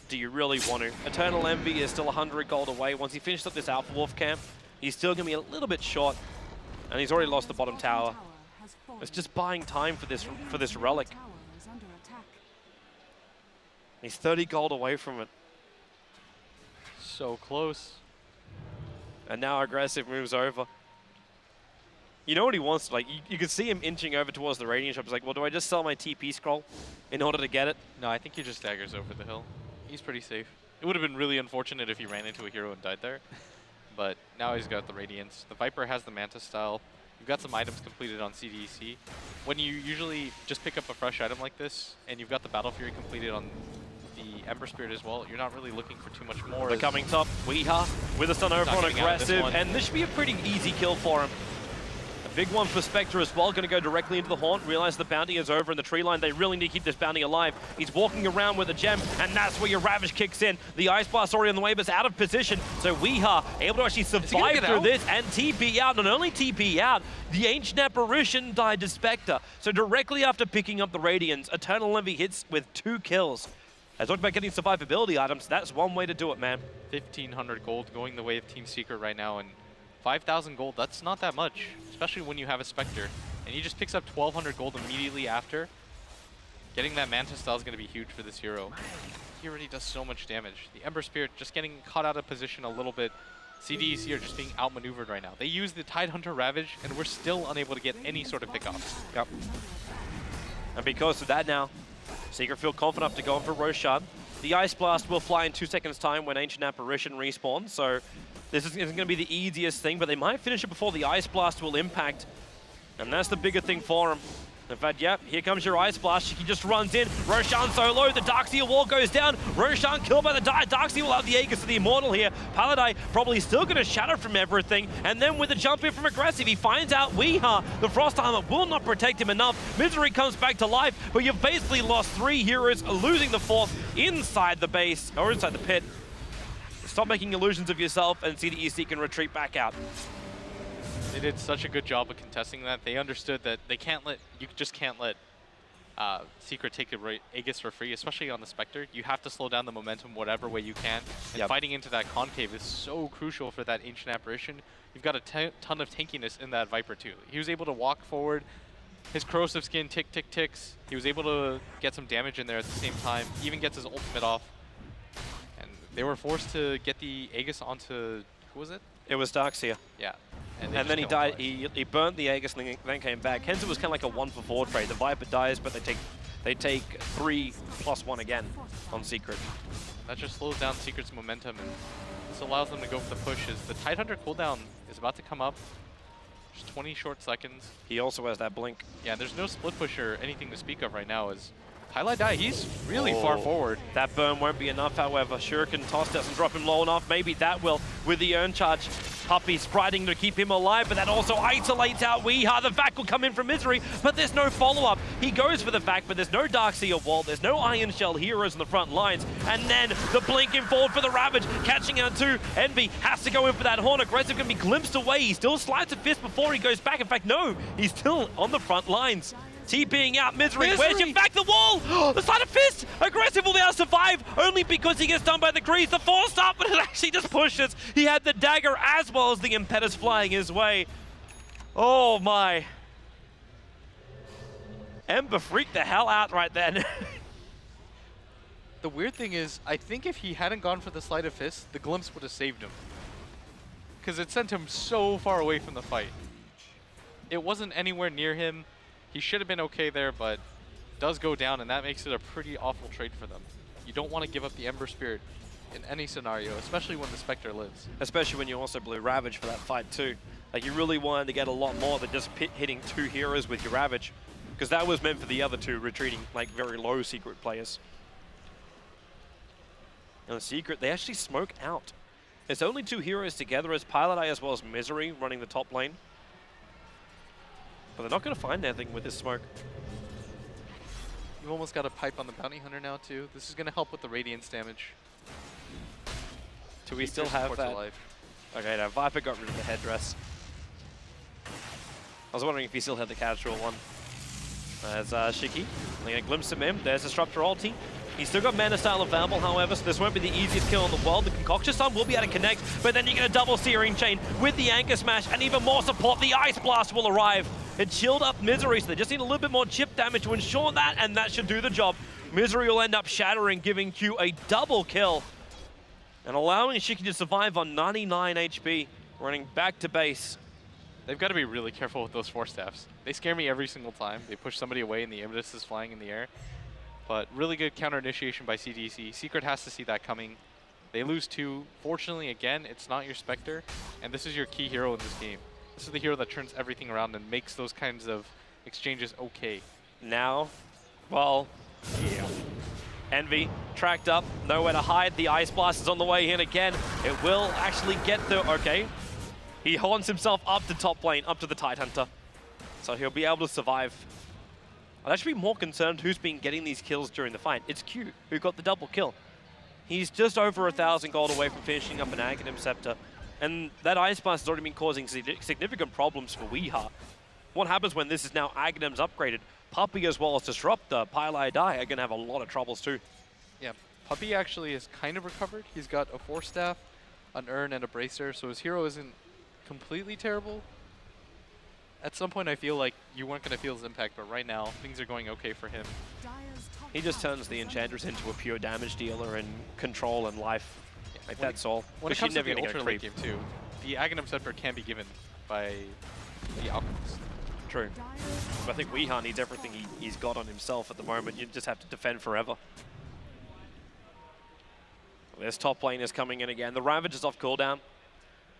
do you really want to? Eternal Envy is still 100 gold away. Once he finishes up this Alpha Wolf camp, he's still going to be a little bit short, and he's already lost the bottom tower. It's just buying time for this relic. He's 30 gold away from it. So close. And now aggressive moves over. You know what he wants? Like, you can see him inching over towards the Radiant shop. He's like, well, do I just sell my TP scroll in order to get it? No, I think he just daggers over the hill. He's pretty safe. It would have been really unfortunate if he ran into a hero and died there. But now he's got the Radiance. The Viper has the Manta style. You've got some items completed on CDEC. When you usually just pick up a fresh item like this, and you've got the Battle Fury completed on the Ember Spirit as well, you're not really looking for too much more. They're coming top. Weeha with a stun over on aggressive, and this should be a pretty easy kill for him. A big one for Spectre as well, going to go directly into the Haunt. Realize the bounty is over in the tree line. They really need to keep this bounty alive. He's walking around with a gem, and that's where your Ravage kicks in. The Ice Blast already on the way, but it's out of position. So Weeha able to actually survive through this and TP out. Not only TP out, the Ancient Apparition died to Spectre. So directly after picking up the Radiance, Eternal Envy hits with 2 kills. I talked about getting survivability items. That's one way to do it, man. 1,500 gold going the way of Team Secret right now, and 5,000 gold, that's not that much, especially when you have a Spectre. And he just picks up 1,200 gold immediately after. Getting that Manta style is going to be huge for this hero. He already does so much damage. The Ember Spirit just getting caught out of position a little bit. CDEC are just being outmaneuvered right now. They use the Tidehunter Ravage, and we're still unable to get any sort of pickoffs. Yep. And because of that now, Secret feel confident enough to go in for Roshan. The Ice Blast will fly in 2 seconds time when Ancient Apparition respawns, so this isn't going to be the easiest thing, but they might finish it before the Ice Blast will impact, and that's the bigger thing for him. In fact, yep, here comes your Ice Blast. He just runs in. Roshan solo. The Darkseer wall goes down. Roshan killed by the Darkseer will have the Aegis of the Immortal here. Paladai probably still going to shatter from everything. And then with a jump in from aggressive, he finds out Weeha. The Frost Armor will not protect him enough. Misery comes back to life, but you've basically lost 3 heroes, losing the 4th inside the base, or inside the pit. Stop making illusions of yourself, and CDEC can retreat back out. They did such a good job of contesting that. They understood that they can't let, you just can't let Secret take the Aegis for free, especially on the Spectre. You have to slow down the momentum whatever way you can. And fighting into that concave is so crucial for that Ancient Apparition. You've got a ton of tankiness in that Viper too. He was able to walk forward. His corrosive skin tick, tick, ticks. He was able to get some damage in there at the same time. He even gets his ultimate off. And they were forced to get the Aegis onto, who was it? It was Darkseer. Yeah. And then he died. He burnt the Aegis and then came back. Hence it was kind of like a 1-for-4 trade. The Viper dies, but they take 3+1 again on Secret. That just slows down Secret's momentum, and this allows them to go for the push. As the Tidehunter cooldown is about to come up, just 20 short seconds. He also has that blink. Yeah, there's no split push or anything to speak of right now. As Paladai, he's really far forward. That burn won't be enough, however. Shuriken toss doesn't drop him low enough. Maybe that will with the Urn Charge. Puppey spriting to keep him alive, but that also isolates out Weeha. The vac will come in from Misery, but there's no follow-up. He goes for the fact, but there's no Darkseer wall, there's no Iron Shell heroes in the front lines, and then the blinking forward for the Ravage, catching out to Envy, has to go in for that Horn. Aggressive can be glimpsed away, he still slides a fist before he goes back. In fact, no, he's still on the front lines. TPing out Misery. Where's your back? The wall! The side of fist! Aggressive will be able to survive only because he gets done by the grease. The force up, but it actually just pushes. He had the dagger as well as the impetus flying his way. Oh my. Ember freaked the hell out right then. The weird thing is, I think if he hadn't gone for the sleight of fist, the glimpse would have saved him. Because it sent him so far away from the fight. It wasn't anywhere near him. He should have been okay there, but does go down, and that makes it a pretty awful trade for them. You don't want to give up the Ember Spirit in any scenario, especially when the Spectre lives. Especially when you also blew Ravage for that fight too. Like, you really wanted to get a lot more than just hitting 2 heroes with your Ravage, because that was meant for the other 2 retreating, like, very low Secret players. And the Secret, they actually smoke out. It's only 2 heroes together as Pilot Eye as well as Misery running the top lane. But they're not going to find anything with this smoke. You've almost got a pipe on the Bounty Hunter now too. This is going to help with the Radiance damage. Do we still have that? Alive. Okay, now Viper got rid of the headdress. I was wondering if he still had the casual one. There's Shiki. Getting a glimpse of him. There's Disruptor ulti. He's still got Mana Style available, however, so this won't be the easiest kill in the world. The Concoction Stun will be able to connect, but then you get a double Searing Chain with the Anchor Smash, and even more support. The Ice Blast will arrive. It chilled up Misery, so they just need a little bit more chip damage to ensure that, and that should do the job. Misery will end up shattering, giving Q a double kill, and allowing Shiki to survive on 99 HP, running back to base. They've got to be really careful with those Force Staffs. They scare me every single time. They push somebody away and the Impetus is flying in the air. But really good counter initiation by CDEC. Secret has to see that coming. They lose 2. Fortunately, again, it's not your Spectre, and this is your key hero in this game. This is the hero that turns everything around and makes those kinds of exchanges okay. Now, well, yeah. Envy tracked up, nowhere to hide. The Ice Blast is on the way in again. It will actually get the, okay. He haunts himself up to top lane, up to the Tidehunter. So he'll be able to survive. I'd actually be more concerned who's been getting these kills during the fight. It's Q who got the double kill. He's just over 1,000 gold away from finishing up an Aghanim Scepter. And that Ice Blast has already been causing significant problems for Weeha. What happens when this is now Aghanim's upgraded? Puppey as well as Disruptor, Pile Die are going to have a lot of troubles too. Yeah, Puppey actually is kind of recovered. He's got a Force Staff, an Urn, and a Bracer, so his hero isn't completely terrible. At some point I feel like you weren't going to feel his impact, but right now things are going okay for him. He just turns the Enchantress into a pure damage dealer and control and life. Yeah, like that's all. When it comes to the Ultra late game too, the Aghanim Scepter can be given by the Alchemist. True. But I think Weeha needs everything he's got on himself at the moment. You just have to defend forever. This top lane is coming in again. The Ravage is off cooldown.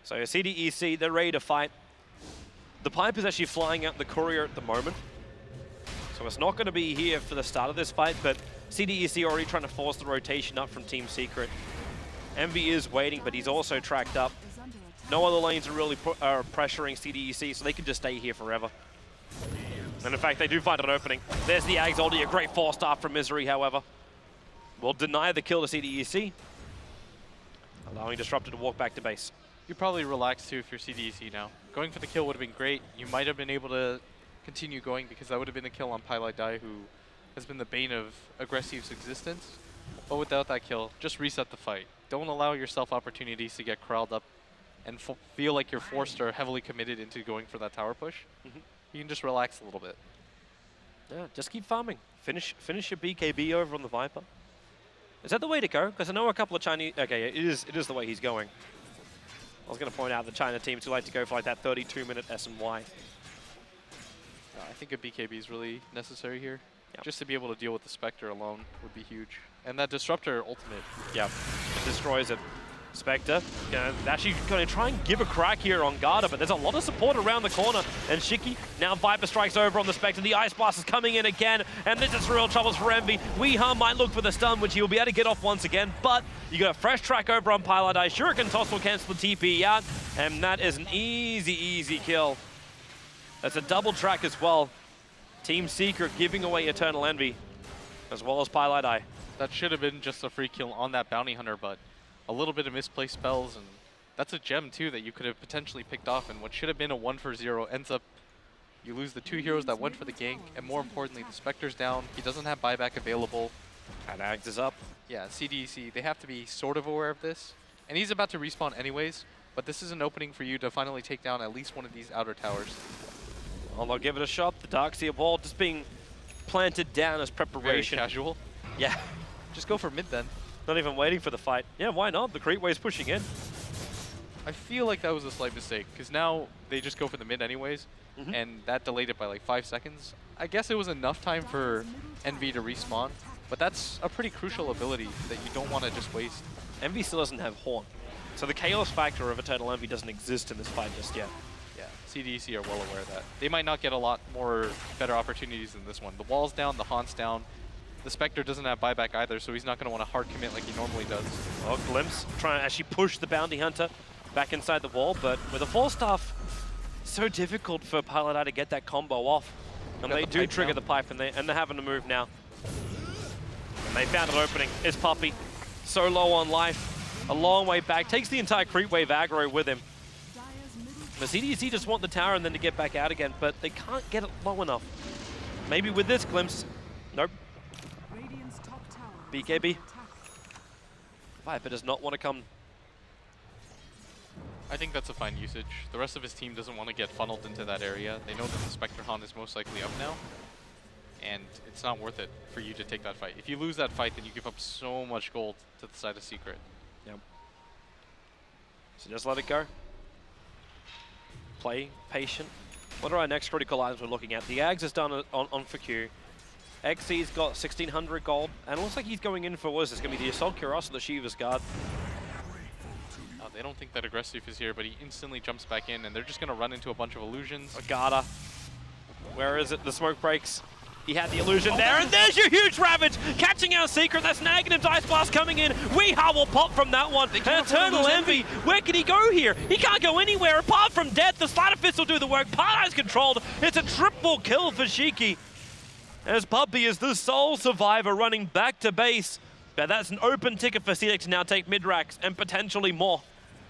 So CDEC, they're ready to fight. The Pipe is actually flying out the Courier at the moment. So it's not going to be here for the start of this fight, but CDEC already trying to force the rotation up from Team Secret. Envy is waiting, but he's also tracked up. No other lanes are really pressuring CDEC, so they can just stay here forever. And in fact, they do find an opening. There's the Ags ulti, a great force start from Misery, however. Will deny the kill to CDEC, allowing Disruptor to walk back to base. You probably relax too if you're CDEC now. Going for the kill would have been great. You might have been able to continue going because that would have been a kill on Pilot Die, who has been the bane of Aggressive's existence. But without that kill, just reset the fight. Don't allow yourself opportunities to get corralled up and feel like you're forced or heavily committed into going for that tower push. You can just relax a little bit. Yeah, just keep farming. Finish your BKB over on the Viper. Is that the way to go? Because I know a couple of Chinese... Okay, it is the way he's going. I was going to point out the China teams who like to go for like that 32-minute S&Y. I think a BKB is really necessary here. Yep. Just to be able to deal with the Spectre alone would be huge. And that Disruptor ultimate. Yeah, it destroys it. Spectre actually going to try and give a crack here on Garda, but there's a lot of support around the corner. And Shiki, now Viper strikes over on the Spectre. The Ice Blast is coming in again, and this is real troubles for Envy. Weeha might look for the stun, which he'll be able to get off once again, but you got a fresh track over on Pilot Eye. Shuriken Toss will cancel the TP out, and that is an easy kill. That's a double track as well. Team Secret giving away Eternal Envy, as well as Pilot Eye. That should have been just a free kill on that Bounty Hunter, but a little bit of misplaced spells, and that's a gem too that you could have potentially picked off, and what should have been a 1-for-0 ends up, you lose the 2 heroes that went for the gank, and more importantly, the Spectre's down, he doesn't have buyback available. And Axe is up. Yeah, CDEC, they have to be sort of aware of this, and he's about to respawn anyways, but this is an opening for you to finally take down at least one of these outer towers. Well, they'll give it a shot. The Darkseer ball just being planted down as Very preparation. casual. Yeah, Just go for mid then. not even waiting for the fight. Yeah, why not? The creep wave's pushing in. I feel like that was a slight mistake, because now they just go for the mid anyways, and that delayed it by like 5 seconds. I guess it was enough time for Envy to respawn, but that's a pretty crucial ability that you don't want to just waste. Envy still doesn't have Horn. So the chaos factor of Eternal Envy doesn't exist in this fight just yet. Yeah, CDEC are well aware of that. They might not get a lot more better opportunities than this one. The wall's down, the Haunt's down. The Spectre doesn't have buyback either, so he's not going to want to hard commit like he normally does. Oh, Glimpse trying to actually push the Bounty Hunter back inside the wall, but with a Force Staff, so difficult for Pilot Eye to get that combo off. And Got they the do pipe trigger now. the pipe, and they're having to move now. And they found an opening. It's Puppey. So low on life. A long way back. Takes the entire creep wave aggro with him. The CDC just want the tower and then to get back out again, but they can't get it low enough. Maybe with this Glimpse. Nope. Radiant's top tower BKB. is under attack. Viper does not want to come. I think that's a fine usage. The rest of his team doesn't want to get funneled into that area. They know that the Spectre Haunt is most likely up now, and it's not worth it for you to take that fight. If you lose that fight, then you give up so much gold to the side of Secret. Yep. So just let it go. Play patient. What are our next critical items we're looking at? The Ags is done on for Q. XC's got 1600 gold, and it looks like he's going in for, what is this, going to be the Assault Cuirass or the Shiva's Guard? They don't think that aggressive is here, but he instantly jumps back in, and they're just going to run into a bunch of illusions. Agata. Where is it? The smoke breaks. He had the illusion there, and there's your huge Ravage! Catching our Secret, that's Naganim's Ice Blast coming in. Weehaw will pop from that one. Eternal Envy, where can he go here? He can't go anywhere apart from death. The Slider Fist will do the work. Part-Eye's controlled. It's a triple kill for Shiki. As Puppey is the sole survivor running back to base. But that's an open ticket for CDEC to now take mid-racks and potentially more.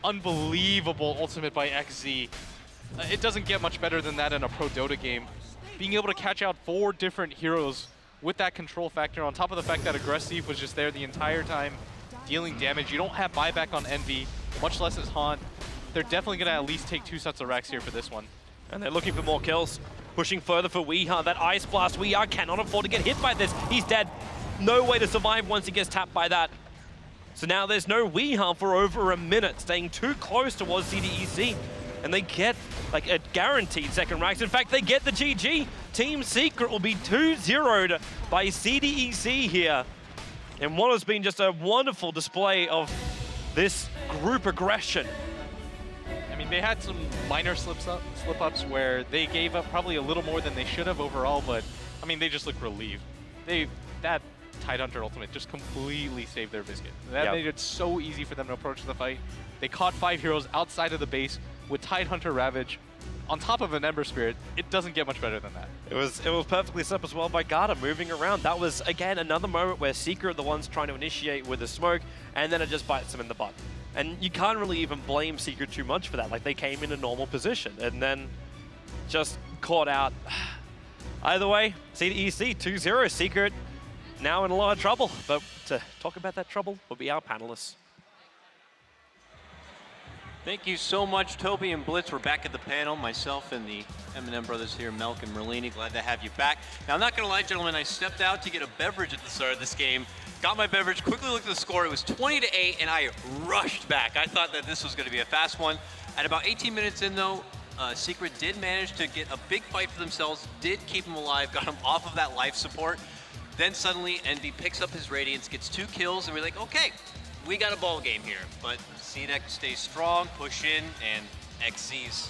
Unbelievable ultimate by XZ. It doesn't get much better than that in a pro Dota game. Being able to catch out 4 different heroes with that control factor, on top of the fact that Aggressive was just there the entire time, dealing damage. You don't have buyback on Envy, much less his Haunt. They're definitely going to at least take 2 sets of racks here for this one. And they're looking for more kills. Pushing further for Weeha. That Ice Blast, Weeha cannot afford to get hit by this. He's dead. No way to survive once he gets tapped by that. So now there's no Weeha for over a minute, staying too close towards CDEC. And they get like a guaranteed second racks. In fact, they get the GG. Team Secret will be 2-0'd by CDEC here. And what has been just a wonderful display of this group aggression. I mean, they had some minor slip-ups where they gave up probably a little more than they should have overall, but I mean, they just look relieved. That Tidehunter ultimate just completely saved their biscuit. That made it so easy for them to approach the fight. They caught 5 heroes outside of the base with Tidehunter Ravage on top of an Ember Spirit. It doesn't get much better than that. It was perfectly set up as well by Garda moving around. That was, again, another moment where Secret are the ones trying to initiate with the smoke, and then it just bites them in the butt. And you can't really even blame Secret too much for that. Like, they came in a normal position and then just caught out. Either way, CDEC 2-0. Secret now in a lot of trouble. But to talk about that trouble will be our panelists. Thank you so much, Toby and Blitz. We're back at the panel. Myself and the M&M brothers here, Melk and Merlini. Glad to have you back. Now, I'm not going to lie, gentlemen. I stepped out to get a beverage at the start of this game. Got my beverage, quickly looked at the score. It was 20-8, and I rushed back. I thought that this was going to be a fast one. At about 18 minutes in, though, Secret did manage to get a big fight for themselves, did keep him alive, got him off of that life support. Then suddenly, Envy picks up his Radiance, gets 2 kills, and we're like, okay, we got a ball game here. But CDEC stays strong, push in, and XC's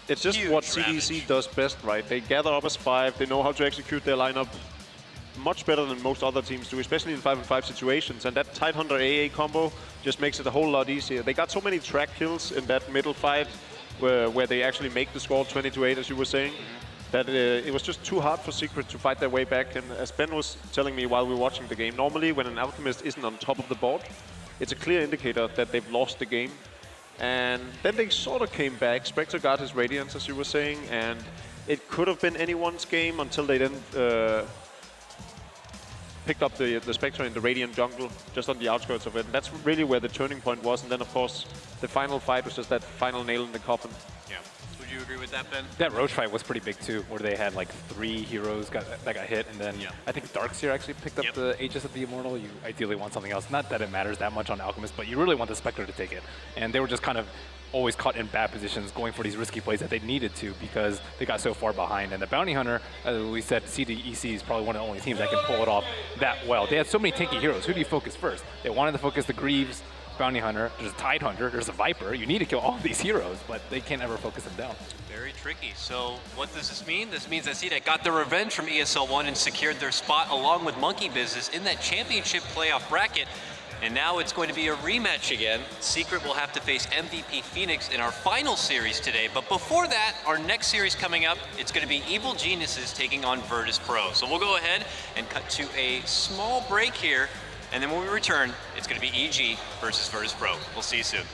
It's just huge what ravage. CDC does best, right? They gather up as 5, they know how to execute their lineup much better than most other teams do, especially in 5-on-5 situations. And that Tidehunter AA combo just makes it a whole lot easier. They got so many track kills in that middle fight where they actually make the score 20-8, as you were saying. that it was just too hard for Secret to fight their way back. And as Ben was telling me while we were watching the game, normally when an Alchemist isn't on top of the board, it's a clear indicator that they've lost the game. And then they sort of came back. Spectre got his Radiance, as you were saying, and it could have been anyone's game until they then picked up the Spectre in the Radiant jungle, just on the outskirts of it. And that's really where the turning point was. And then, of course, the final fight was just that final nail in the coffin. Yeah. Would you agree with that, Ben? That Roach fight was pretty big too, where they had like 3 heroes that got hit, and then I think Darkseer actually picked up the Aegis of the Immortal. You ideally want something else. Not that it matters that much on Alchemist, but you really want the Spectre to take it. And they were just kind of always caught in bad positions going for these risky plays that they needed to because they got so far behind. And the Bounty Hunter, as we said, CDEC is probably one of the only teams that can pull it off that well. They had so many tanky heroes. Who do you focus first? They wanted to focus the Greaves, Bounty Hunter, there's a Tide Hunter, there's a Viper. You need to kill all these heroes, but they can't ever focus them down. Very tricky. So what does this mean? This means that CDEC got their revenge from ESL 1 and secured their spot along with Monkey Business in that championship playoff bracket. And now it's going to be a rematch again. Secret will have to face MVP Phoenix in our final series today. But before that, our next series coming up, it's going to be Evil Geniuses taking on Virtus Pro. So we'll go ahead and cut to a small break here. And then when we return, it's going to be EG versus Virtus Pro. We'll see you soon.